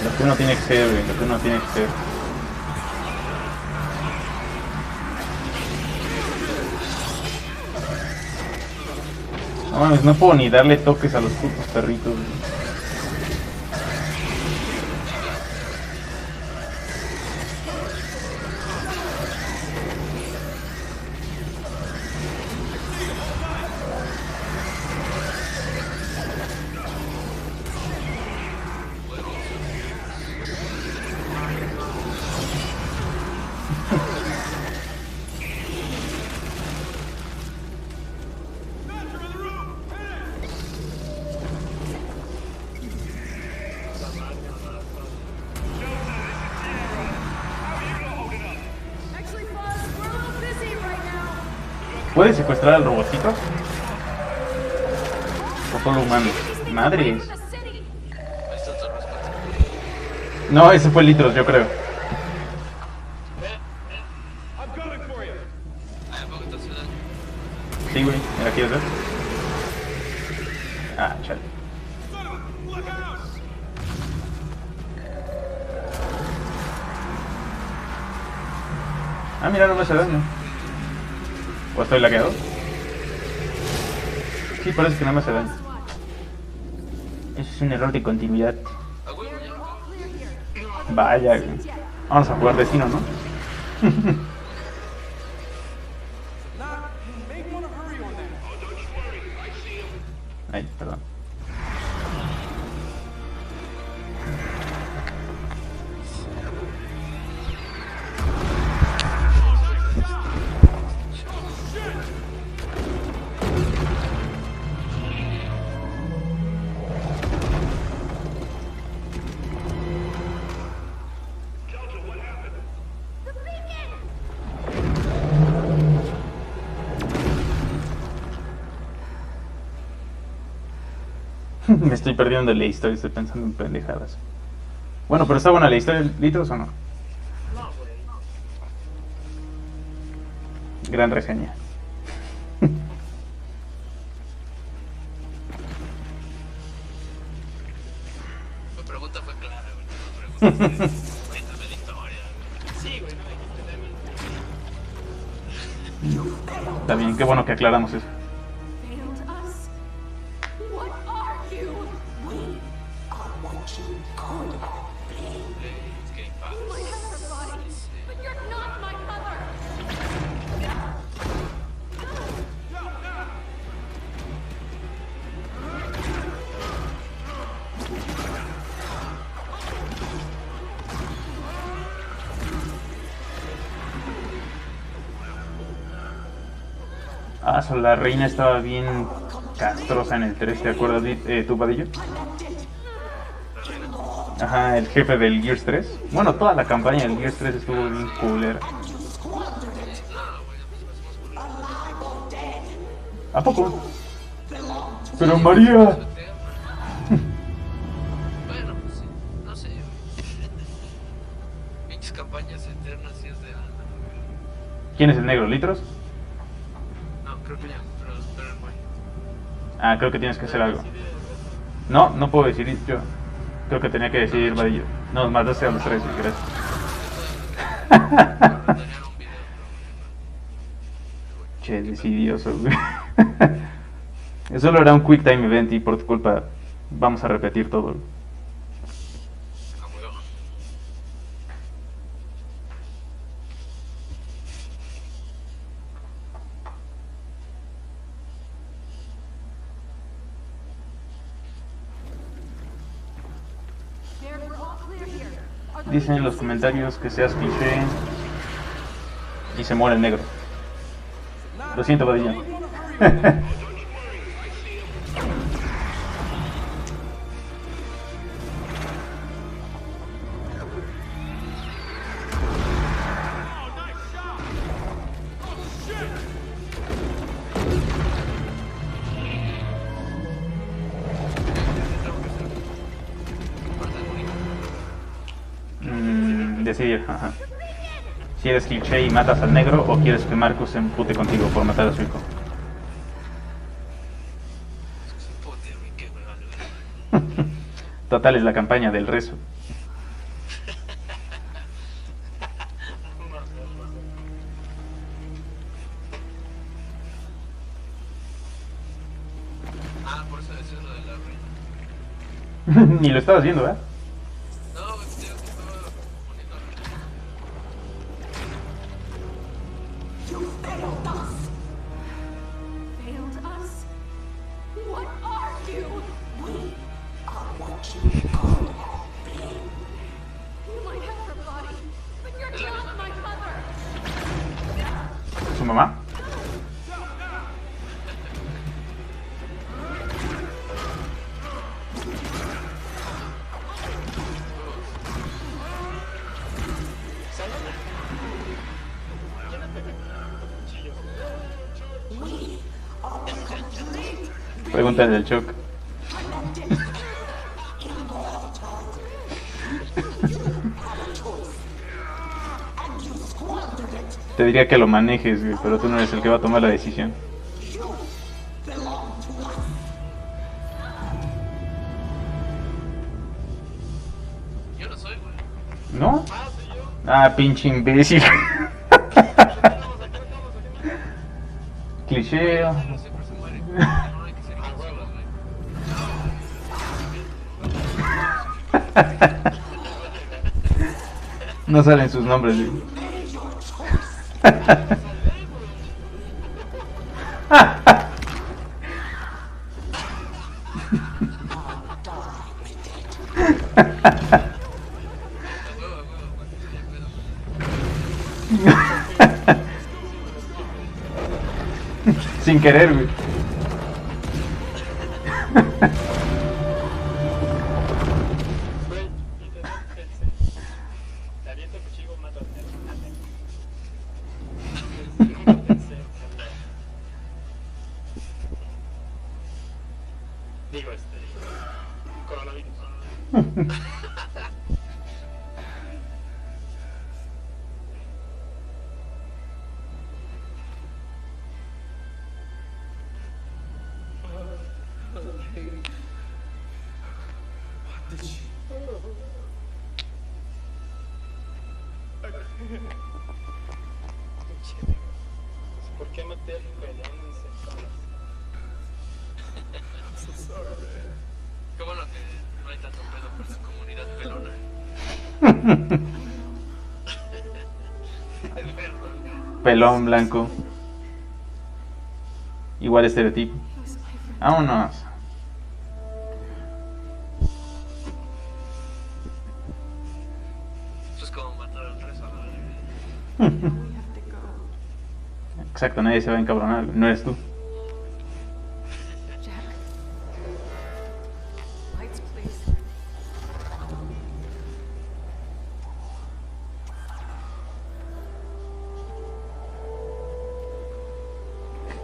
Lo que uno tiene que ser, güey, lo que uno tiene que ser. No mames, no puedo ni darle toques a los putos perritos, güey. Actually, boss, we're a little busy right now. ¿Puedes secuestrar al robotito? ¿O solo humanos? Madres. The city. Ahí está otra vez. No, ese fue Litros, yo creo. I'm coming for you. Ahí abajo está ciudad. Sí, güey, ¿me la quieres ver? Ah, chale. Look out! Ah, mira, no me hace daño. ¿O estoy lagueado? Sí, parece que no me hace daño. Eso es un error de continuidad. A huevo, ya. All clear here. Vaya, güey. Vamos a jugar vecino, ¿no? Ay, perdón. The beacon! Me estoy perdiendo de la historia, estoy pensando en pendejadas. Bueno, pero está buena la historia, ¿Litros o no? No, güey. Gran reseña. Cuéntame la historia. Sí, güey, no dijiste nada. Está bien, qué bueno que aclaramos eso. Failed us? What are you? It's Game Pass. You might have her body, but you're not my mother. Ah, la reina estaba bien castrosa en el 3, ¿te acuerdas, tú, Vadillo? Ajá, el jefe del Gears 3. Bueno, toda la campaña del Gears 3 estuvo bien culera. ¿A poco? Pero María... Bueno, pues sí, no sé. Pinches campañas eternas y es de Ana. ¿Quién es el negro? ¿Litros? No, creo que ya, pero el güey. Ah, creo que tienes que hacer algo. No, no puedo decidir yo. Creo que tenía que decidir Vadillo. No, mataste a los tres, gracias. Che, decidioso, güey. Solo era un quick time event y por tu culpa vamos a repetir todo. There, we're all clear here. Are the Dicen en los comentarios que seas cliché y se muere el negro. Lo siento, Vadillo. Decidir, ajá. Si eres cliché y matas al negro o quieres que Marcus se empute contigo por matar a su hijo. Puta, güey, qué hueva, güey. Total, es la campaña del rezo. Ah, por eso decías lo de la reina. Ni lo estabas viendo, ¿verdad? No, güey, te digo que estaba poniendo la failed us? What are you? You might have her body, but you're not my mother. ¿Su mamá? Pregúntale del Choc. Te diría que lo manejes, güey, pero tú no eres el que va a tomar la decisión. Yo no soy, güey. ¿No? Ah, pinche imbécil. Cliché. Siempre se muere. No hay que ser inclusivos, güey. No salen sus nombres, güey. Sin querer, güey. Güey, te aviento el cuchillo, mato al negro. Nunca pensé en la- Digo, coronavirus. ¿Por qué maté al pelón en sentadas? Qué bueno que no hay tanto pedo por su comunidad pelona. El perro. Pelón blanco. Igual estereotipo. Vámonos. Eso es como matar al rezo, ¿no? Exacto, nadie se va a encabronar, no eres tú. Jack. Lights, please.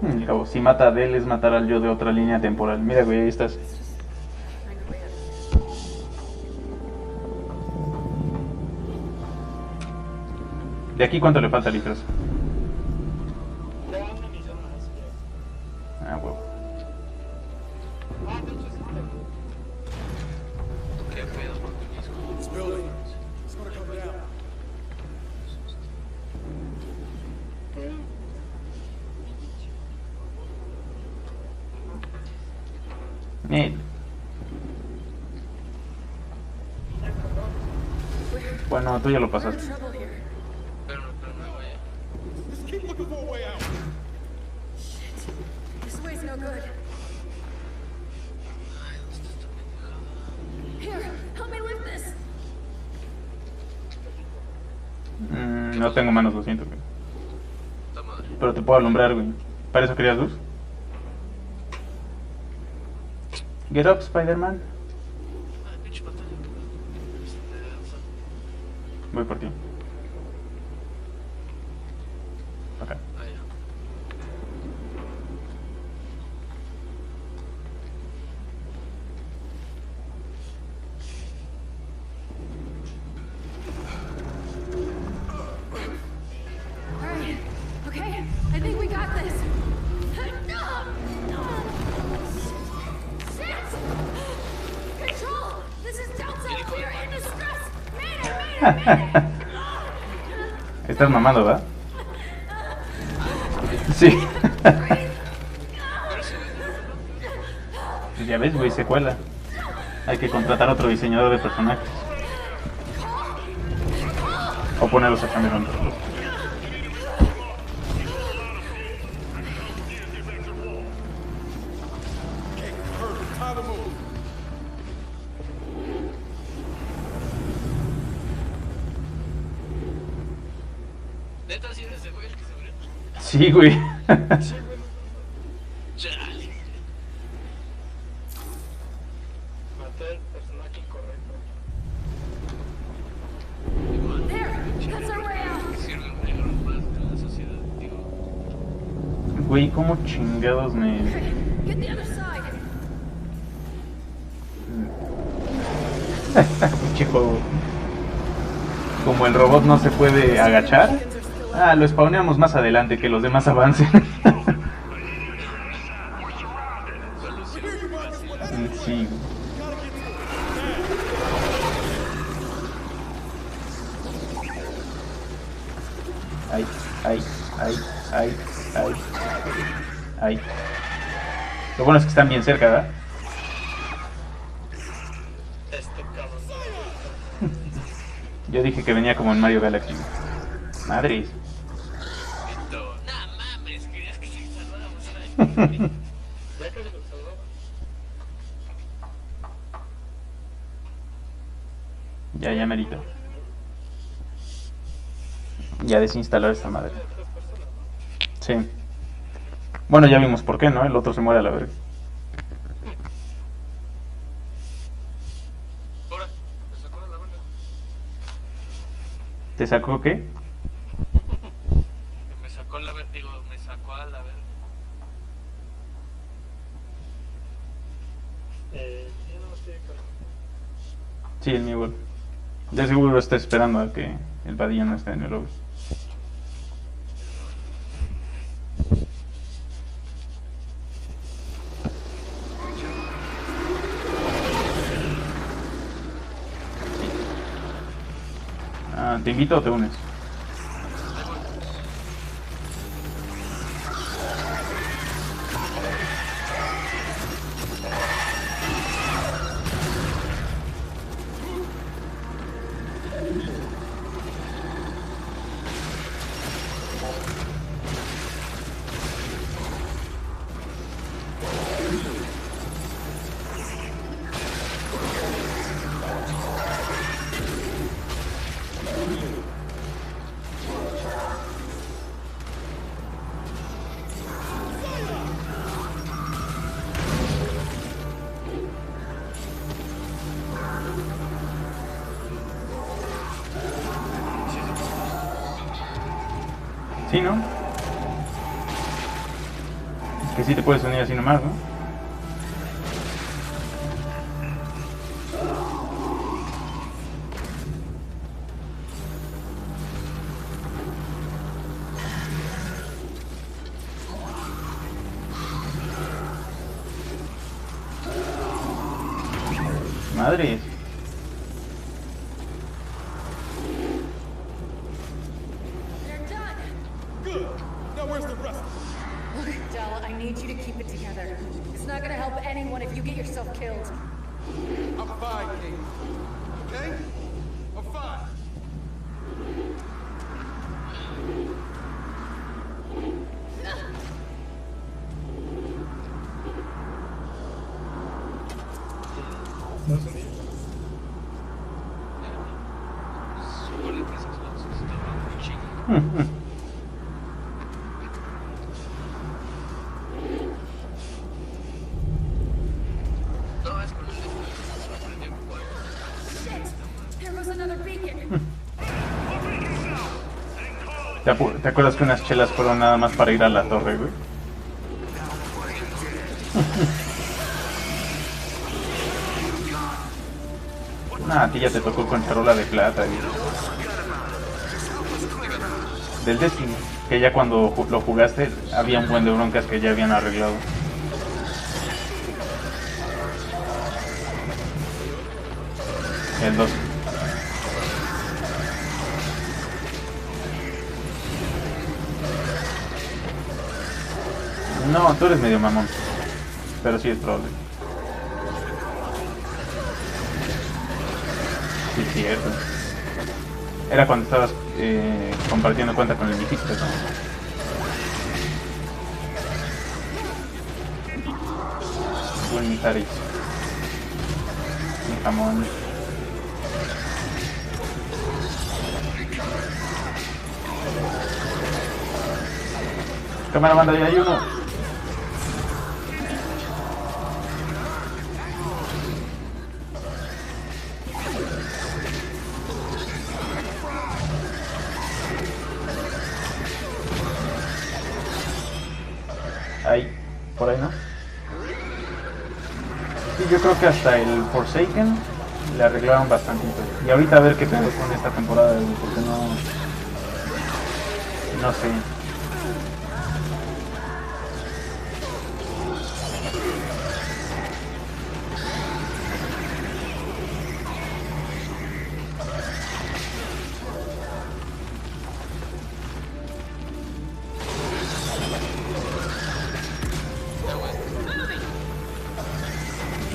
Al cabo, si mata a Del es matar al yo de otra línea temporal. Mira, güey, ahí estás. ¿De aquí cuánto le falta, litros? Ya una misión más, ya. Ah, huevo. Ah, de hecho, sí, ¿Qué pedo por ti mismo? This building. It's gonna come down. Eh. Bueno, tú ya lo pasaste. Trouble here. Pero no vaya. Just keep looking for a way out. This way's no good. Ay, ¿dónde está esta pendejada? Here, help me lift this. No tengo manos, lo siento, güey. Puta madre. Pero te puedo alumbrar, güey. ¿Para eso querías luz? Get up, Spider-Man. Ay, pinche pantalla. Voy por ti. Acá. Ah, ya. All right. Okay, I think we got this. Shit! Control! This is Delta! We are in distress! Mayday! Estás mamando, ¿verdad? Sí. Pues ya ves, güey, se cuela. Hay que contratar otro diseñador de personajes. O ponerlos a Cameron. Time to move. ¿Neta si eres ese güey el que se murió? Sí, güey. Chale. maté al personaje incorrecto. There! That's our way out! Sirve un negro más de la sociedad, digo. Güey, ¿cómo chingados me...? Get the other side! Pinche juego. Como el robot no se puede agachar. Ah, lo spawneamos más adelante, que los demás avancen. Sí. Ay, ay, ay, ay, ay, ay. Lo bueno es que están bien cerca, ¿verdad? Este cabrón. Yo dije que venía como en Mario Galaxy. Madres. No mames, querías que se salváramos. Ya casi lo salvaba. Ya merito. Ya desinstalar esta madre. Sí. Bueno, ya vimos por qué, ¿no? El otro se muere a la verga. Ahora, me sacó de la verga. ¿Te sacó qué? Me sacó la verga, digo, me sacó a la verga. Sí, no estoy con... Sí, el mío igual. De seguro está esperando a que el Padilla no esté en el lobby. ¿Te invito o te unes? Sí, ¿no? Es que sí te puedes unir así nomás, ¿no? Madre. They're done. Good. Now where's the rest? Look, Del, I need you to keep it together. It's not gonna help anyone if you get yourself killed. I'm fine, Kate. Okay? I'm fine. Supone que esos dos estaban muy chicos. No, es con el de se sorprendió igual. Shit! There goes another beacon. ¿Te acuerdas que unas chelas fueron nada más para ir a la torre, güey? Nah, a ti ya te tocó con charola de plata, güey. Del Destiny, que ya cuando lo jugaste había un buen de broncas que ya habían arreglado. El 2. No, tú eres medio mamón. Pero sí es probable. Sí, es cierto. Era cuando estabas compartiendo cuenta con el Mijito, ¿no? Buen Mijaris. Mi jamón. Cámara, banda, ya hay uno. Ahí, por ahí, ¿no? Sí, yo creo que hasta el Forsaken le arreglaron bastante. Y ahorita a ver qué pedo con esta temporada, porque no sé.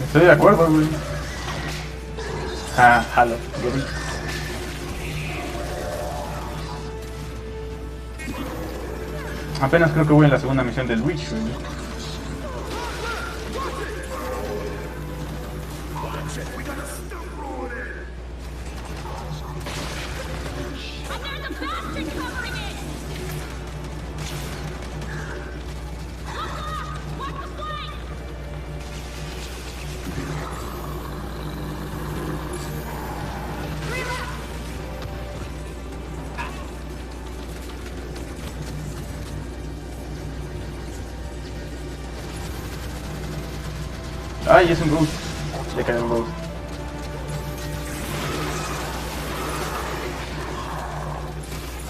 Estoy de acuerdo, güey. Ah, jalo, yo vi. Apenas creo que voy en la segunda misión del Witch, güey. Ay, es un Ghost. Le cae un Ghost.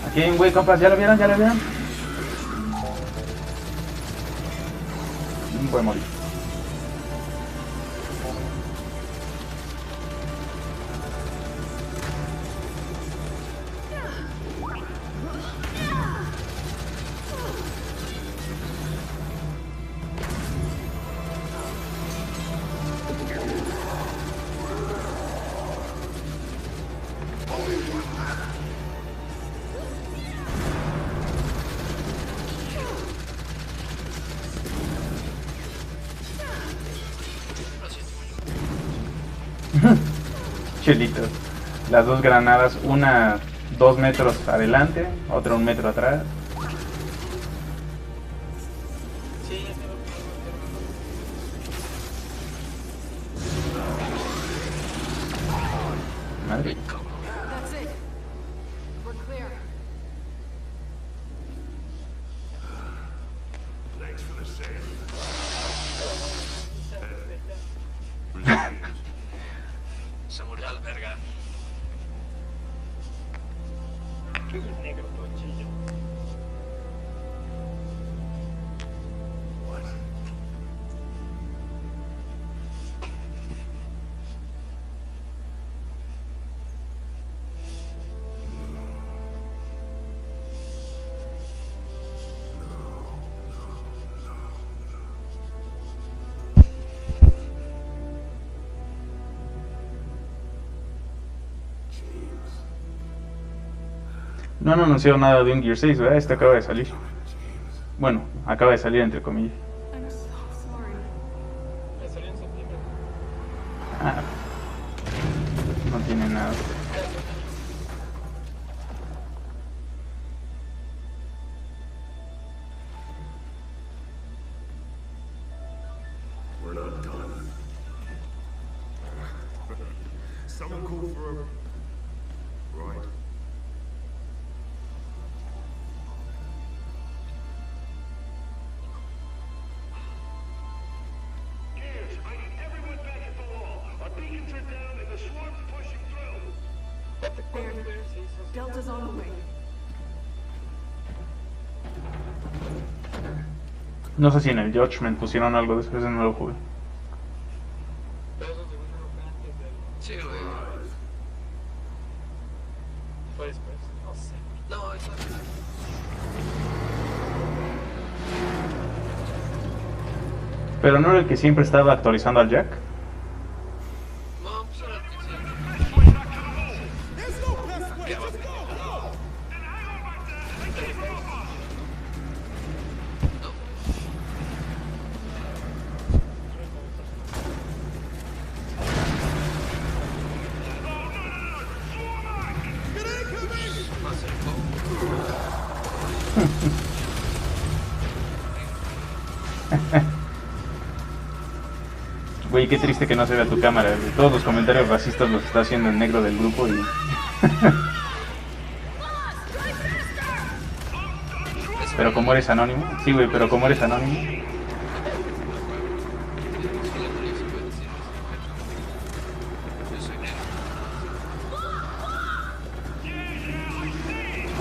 Aquí hay un güey, compas. ¿Ya lo vieron? ¿Ya lo vieron? No puede morir. Chelitos. Las dos granadas, una 2 metros adelante, otra 1 metro atrás. Sí, ya estaba. Madre. That's it. We're clear. Se murió al verga. ¿Qué es negro, tochillo? No han anunciado nada de un Gear 6, ¿verdad? Este acaba de salir. Bueno, acaba de salir entre comillas. I'm so sorry. Me salió en septiembre. Ah, no tiene nada. We're not done. Someone called for a... Right. Gears, I need everyone back at the wall. Our beacons are down and the swarm's pushing through. Baird, Delta's on the way. No sé si en el Judgment pusieron algo de eso, ese no lo jugué. Pero eso según lo fue antes del... Sí, güey. Fue después. No sé. No, eso Pero no era el que siempre estaba actualizando al Jack. no, pues era el que más Güey, qué triste que no se vea tu cámara. Güey. Todos los comentarios racistas los está haciendo el negro del grupo y... Pero como eres anónimo... Sí, güey, pero como eres anónimo...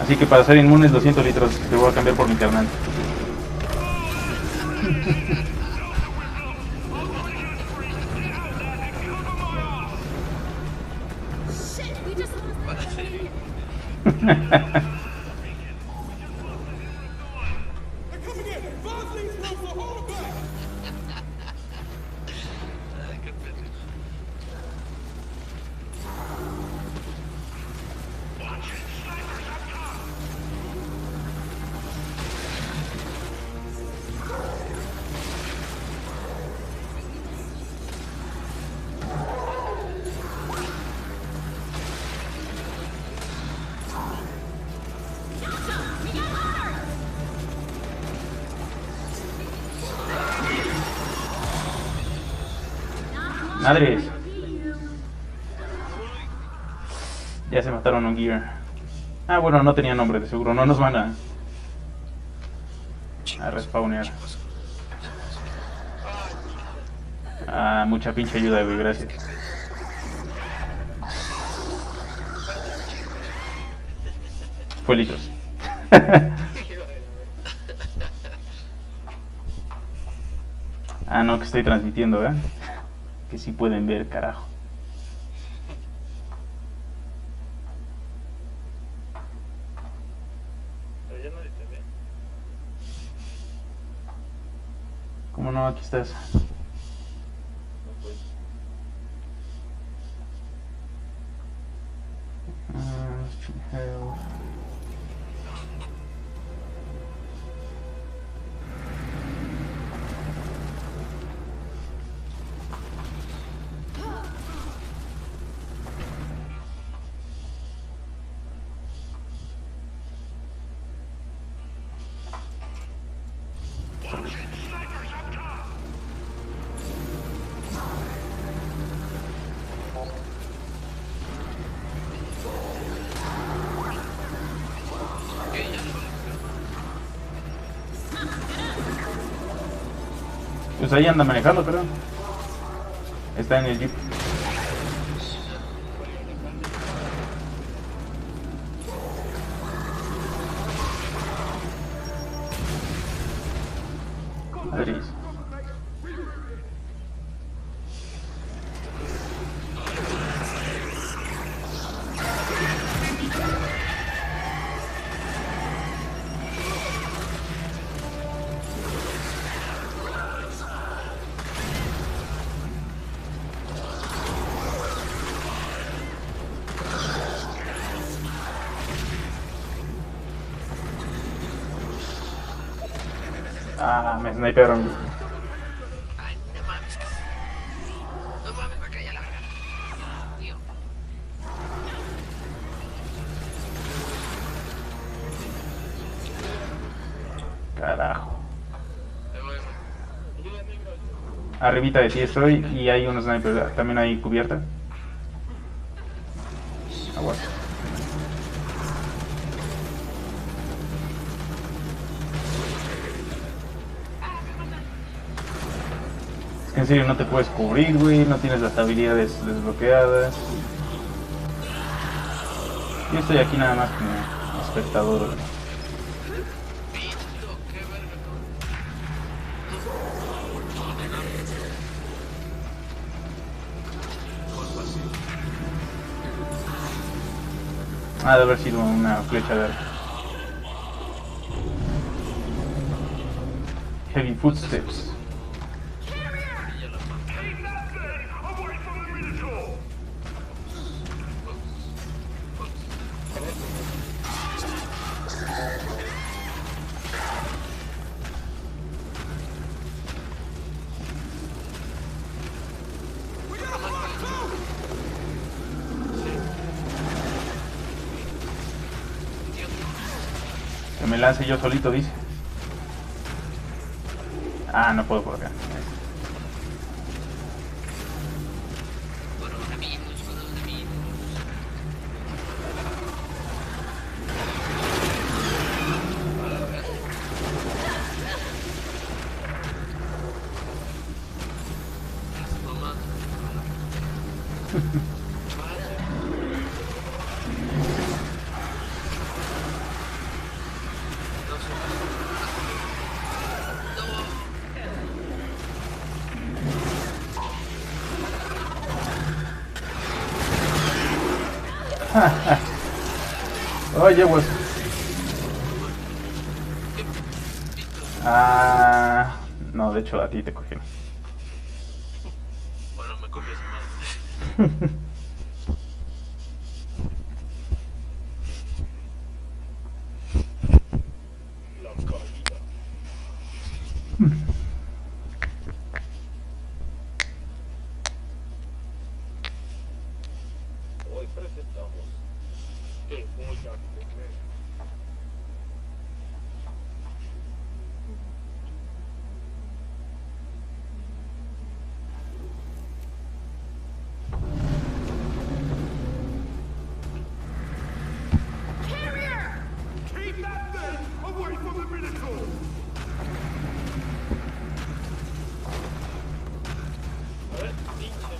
Así que para ser inmunes 200 litros te voy a cambiar por mi carnal. Shit, we just lost that. They're coming in! Bosley's close, so hold back! Ay, qué pendejo. Madres. Ya se mataron un Gear. Ah, bueno, no tenía nombre, de seguro. No nos van a respawnear. Ah, mucha pinche ayuda, güey, gracias. Fue litros. Ah, no, que estoy transmitiendo, ¿verdad? Que sí pueden ver, carajo. Pero ya nadie te ve. ¿Cómo no? Aquí estás. No puedes. Hell. Pues ahí anda manejando, creo. Está en el jeep. Madrid. Ah, me snipearon. Ay, no mames. No mames, me caí a la verga. Tío. Carajo. Ahí voy. Arribita de ti estoy y hay unos snipers. También hay cubierta. Aguas. Es que en serio no te puedes cubrir, güey. No tienes las habilidades desbloqueadas. Yo estoy aquí nada más como espectador, güey. Pito, qué verga, Ha de haber sido una flecha de Heavy footsteps. Que me lance yo solito, dice. Ah, no puedo por acá. Buenos amigos, buenos amigos. Mamá. Oye, pues. Ah, no, de hecho a ti te cogieron. Bueno, me copias más. La caída. Hoy presentamos el voy a comer. Keep that thing away from the Minotaur! A ver, pinche móvil.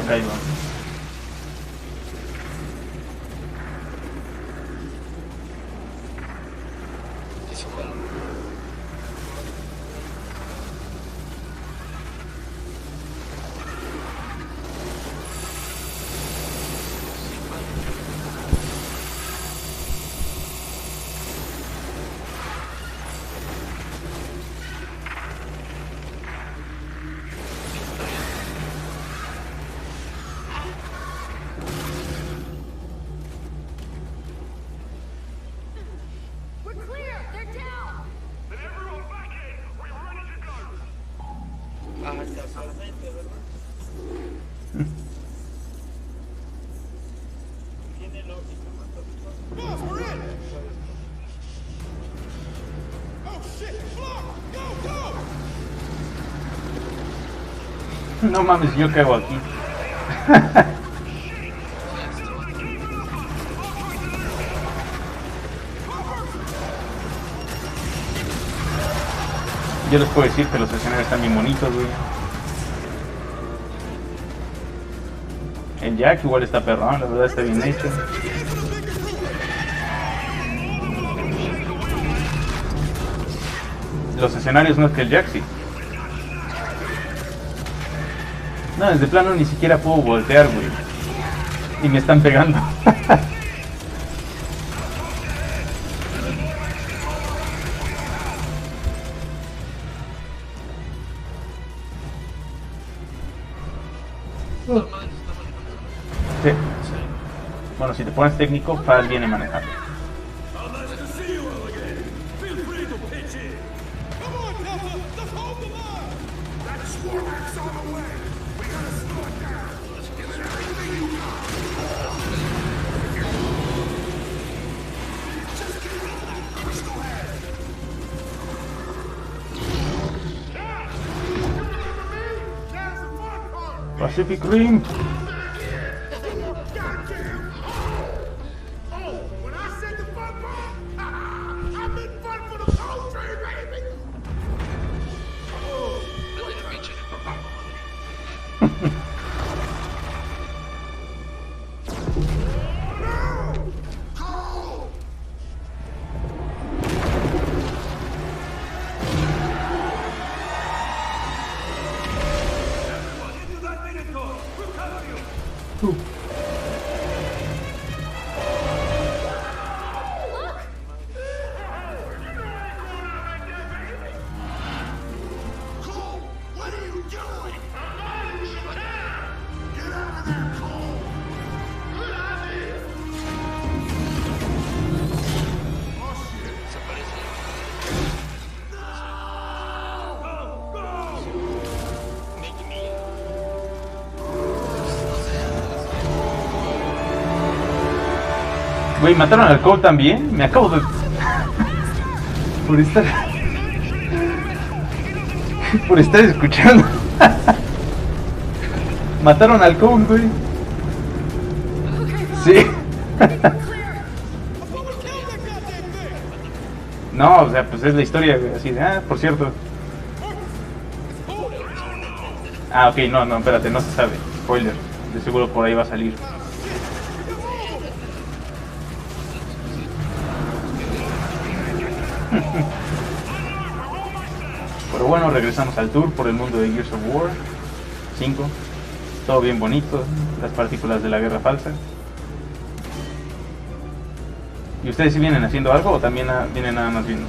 Kaido. Eso fue. We're clear! They're down! Then everyone back in. We're ready to go. Ah, ya Casualmente, ¿verdad? Tiene lógica, matar. Boss, we're in! Oh shit! Block! Go, go! No mames, yo caigo aquí. Yo les puedo decir que los escenarios están bien bonitos, güey. El Jack igual está perrón, la verdad está bien hecho. Los escenarios no es que el Jack sí. No, desde plano ni siquiera puedo voltear, güey. Y me están pegando. Sí. Bueno, si te pones técnico, Faz viene manejando. How nice to see you all again. Feel free to pitch in. Come on, Delta, let's hold the line. That Swarmax on the way. We gotta slow it down. Give it everything you got. Just keep it up. Crystal head. Dad! You remember me? That's the fun part. Pacific Rim. Goddamn! Oh, when I said the fun part, I meant fun for the poultry, baby! Oh, Dale la pinche. no! Go! Into that Minotaur. We'll cover you. Cole, what are you doing? I'm not in Japan! Get out of there, Cole! Get out of here! Oh, shit! Desaparece. Go, go. Make me. Güey, ¿mataron al Cole también? Me acabo de... Por estar... Por estar escuchando. Mataron al Cole, güey. Okay, Sí. clear! I thought we killed that goddamn thing. No, o sea, pues es la historia, güey. Así de, por cierto. Ah, ok, no, espérate, no se sabe. Spoiler. De seguro por ahí va a salir. Pero bueno, regresamos al tour por el mundo de Gears of War 5. Todo bien bonito, las partículas de la guerra falsa. ¿Y ustedes sí vienen haciendo algo o también vienen nada más viendo?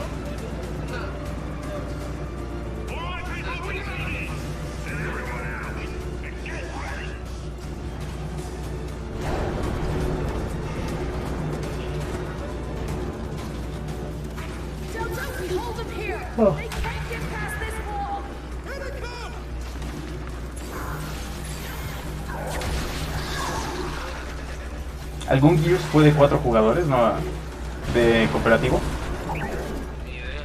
Delta, hold them here! Oh. They can't get past this wall! Here they come. ¿Algún Gears fue de 4 jugadores, no de cooperativo? Ni idea.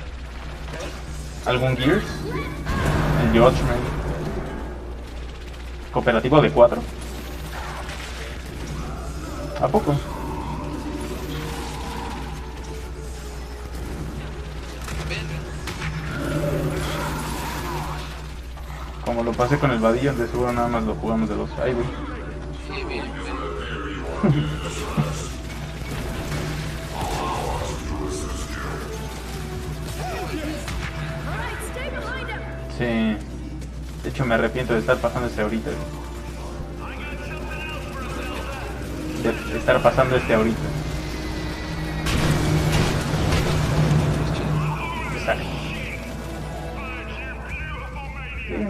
¿Algún Gears? El Judgment. Cooperativo de 4. ¿A poco? Como lo pasé con el Vadillo, de seguro nada más lo jugamos de 2. Ahí voy. Qué bien, Alright, stay behind him. Sí. De hecho, me arrepiento de estar pasando este ahorita. De estar pasando este ahorita. Exacto.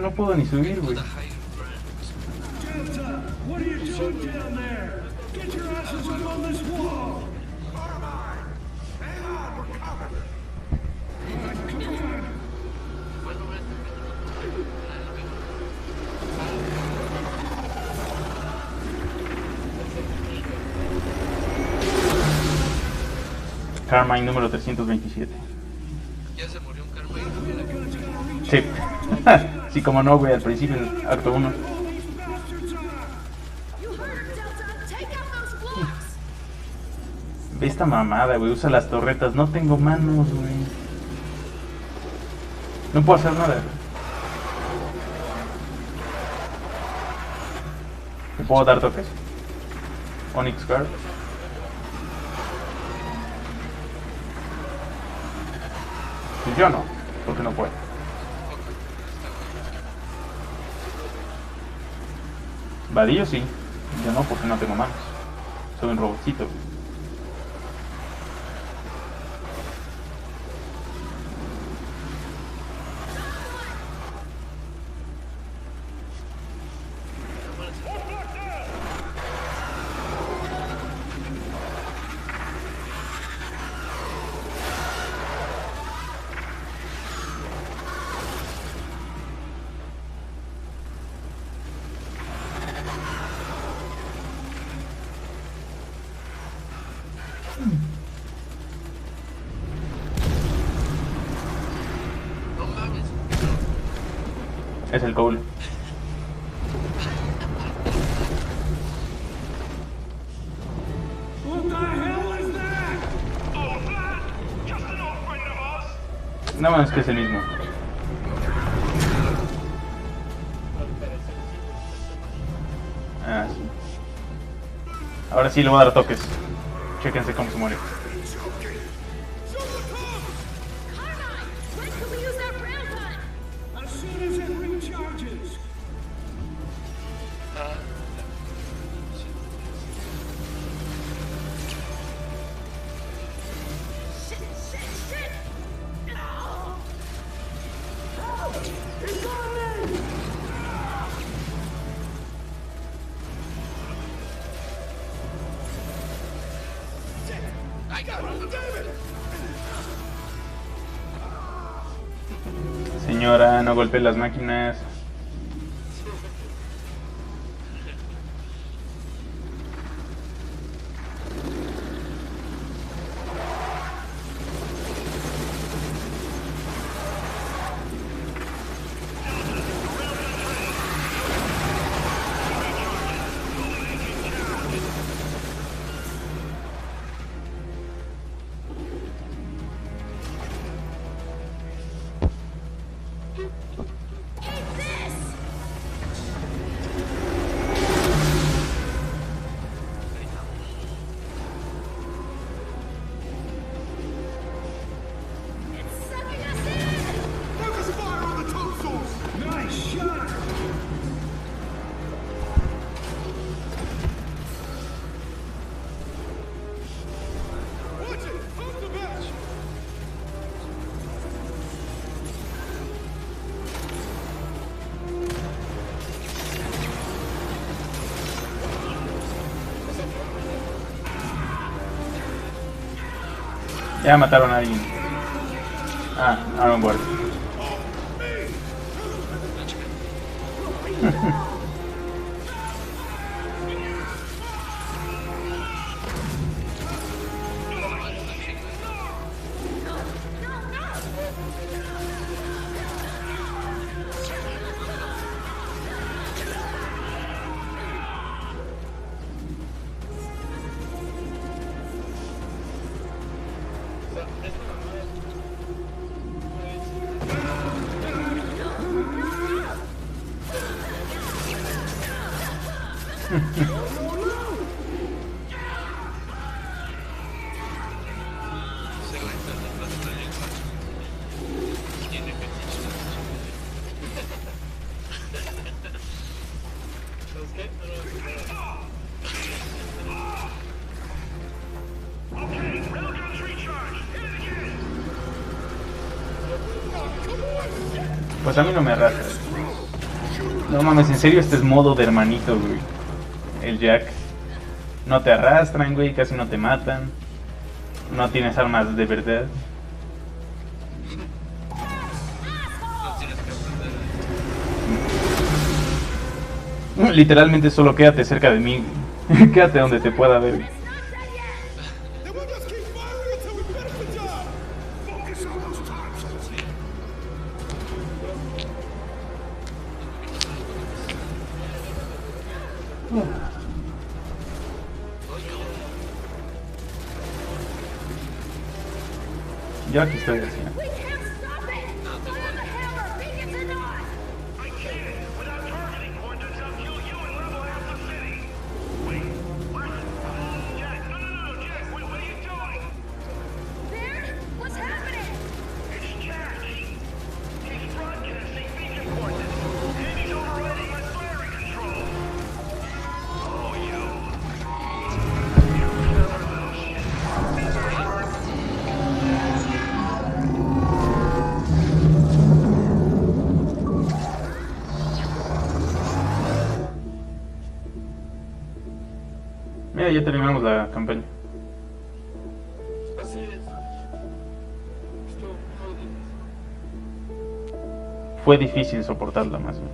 No puedo ni subir, güey. Delta, what are you doing down there? Get your asses up on this wall! Hang on, we're coming. Carmine número 327. ya se murió un Carmine. Sí. Sí, como no, güey, al principio del acto 1. You heard her, Delta. Take out those blocks. Ve esta mamada, güey, usa las torretas. No tengo manos, güey. No puedo hacer nada. ¿Me puedo dar toques? Onyx Guard. Pues yo no, porque no puedo. Vadillo sí, yo no porque no tengo manos. Soy un robotcito. No mames. Es el Cole. What the hell is that? Oh, that? Just an old friend of ours. No más que es el mismo. Ah, sí. Ahora sí le voy a dar toques. Chéquense cómo se muere. Carmine, when can we use that rail gun? As soon as it recharges! Shit, shit, shit. Oh. He's on me! Ay, cabrón. Señora, no golpee las máquinas. Take this. It's sucking us in. Focus fire on the tonsils! Nice shot! Watch it! Off the bench! Ya mataron a alguien. Ah, Aaron Ward. Se va a estar tratando de lengua. Tiene fetiche. ¿Los qué? No, Pues a mí no me arrastra. No mames, en serio, este es modo de hermanito, güey. El Jack. No te arrastran, güey, casi no te matan. No tienes armas de verdad. No tienes que aprender. Literalmente solo quédate cerca de mí. Quédate donde te pueda ver. Then we'll just keep firing until we finish the job. Focus on those tonsils. Yo aquí estoy así. We can't stop it! Fire the hammer! Think it's enough! I can't. Without targeting pointers, I'll kill you and level half the city. Wait, what? Jack, no, Jack, what are you doing? Baird? What's happening? It's Jack. He's broadcasting beacon coordinates, and he's overriding my firing control. Oh, you. You clever little shit. Mira, ya terminamos la campaña. así es. Estuvo muy difícil. Fue difícil soportarla más bien.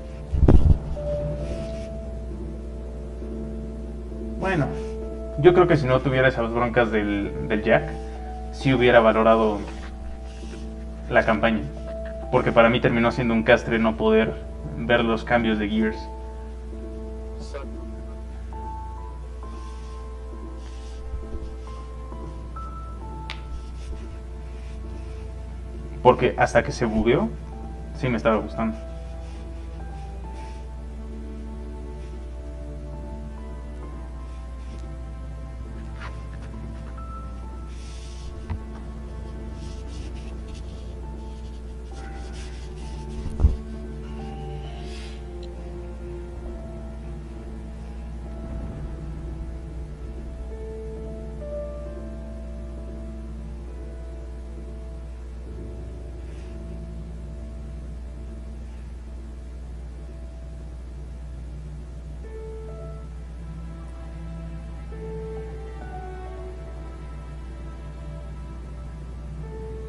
Bueno, yo creo que si no tuviera esas broncas del Jack, sí hubiera valorado la campaña. Porque para mí terminó siendo un castre no poder ver los cambios de Gears. Exacto. Porque hasta que se bugueó, sí me estaba gustando.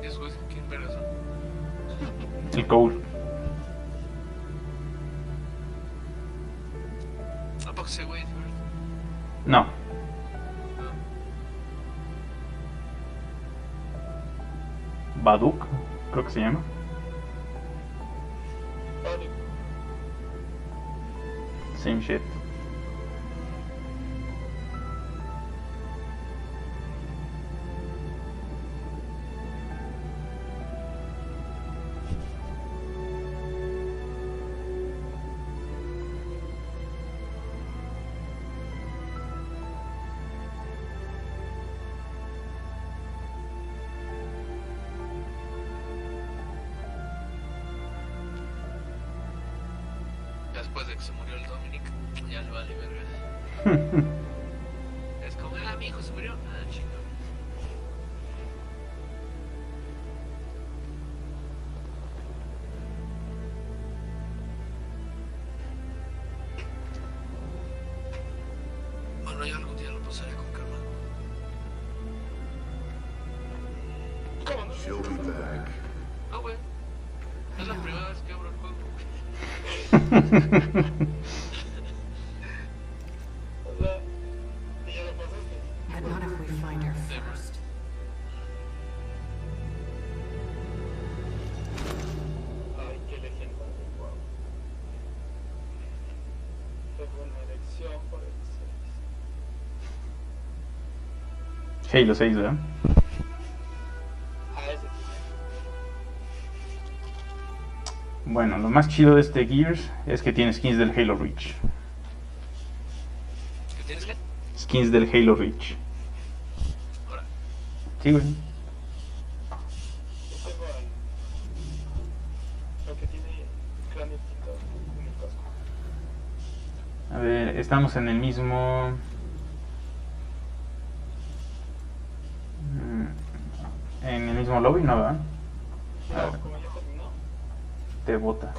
¿Esos güeyes quién verga son? El Cole. ¿A poco ese güey? No. Baduk, creo que se llama. Pánico. Same shit. Después de que se murió el Dominic, ya le vale verga. Es como, mi hijo se murió. Ah, chingado. Bueno, yo algún día lo pasaré con calma. She'll be back. Ah, güey. Es la primera vez que abro el juego. Hola. ¿Y ya lo pasaste? But not if we find her first. Ay, qué legendario, wow. Qué buena elección por el 6. Halo 6, ¿verdad? Ah, ese sí. Bueno, lo más chido de este Gears es que tiene skins del Halo Reach. ¿Tienes que? Skins del Halo Reach. Ahora. Sí, güey. Yo tengo al que tiene cráneo pintado en el casco. A ver, estamos en el mismo... En el mismo lobby, ¿no, va? Como ya terminó, Te bota.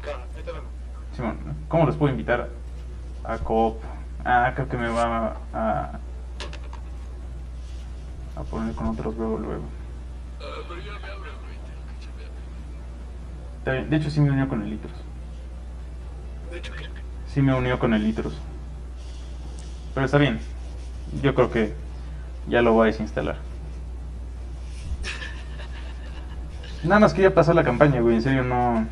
claro, ahorita vemos. Simón, ¿cómo los puedo invitar a coop? Ah, creo que me va a poner con otros luego. Pero ya me abre, güey. Tengo que chambear. Está bien. De hecho, sí me unió con el Litros. De hecho, creo que. Sí me unió con el Litros. Pero está bien. Yo creo que ya lo voy a desinstalar. Nada más quería pasar la campaña, güey. En serio, no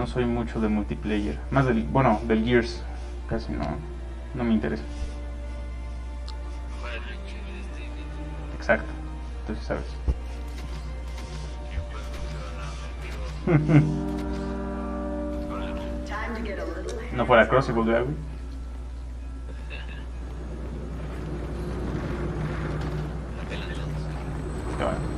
soy mucho de multiplayer. Más del Gears. Casi no me interesa. Vale, chévere, Exacto. Entonces, ¿sabes? yo puedo funcionar en vivo. Time to get a little No fuera Crucible, güey. La tela de la luz. Está bueno.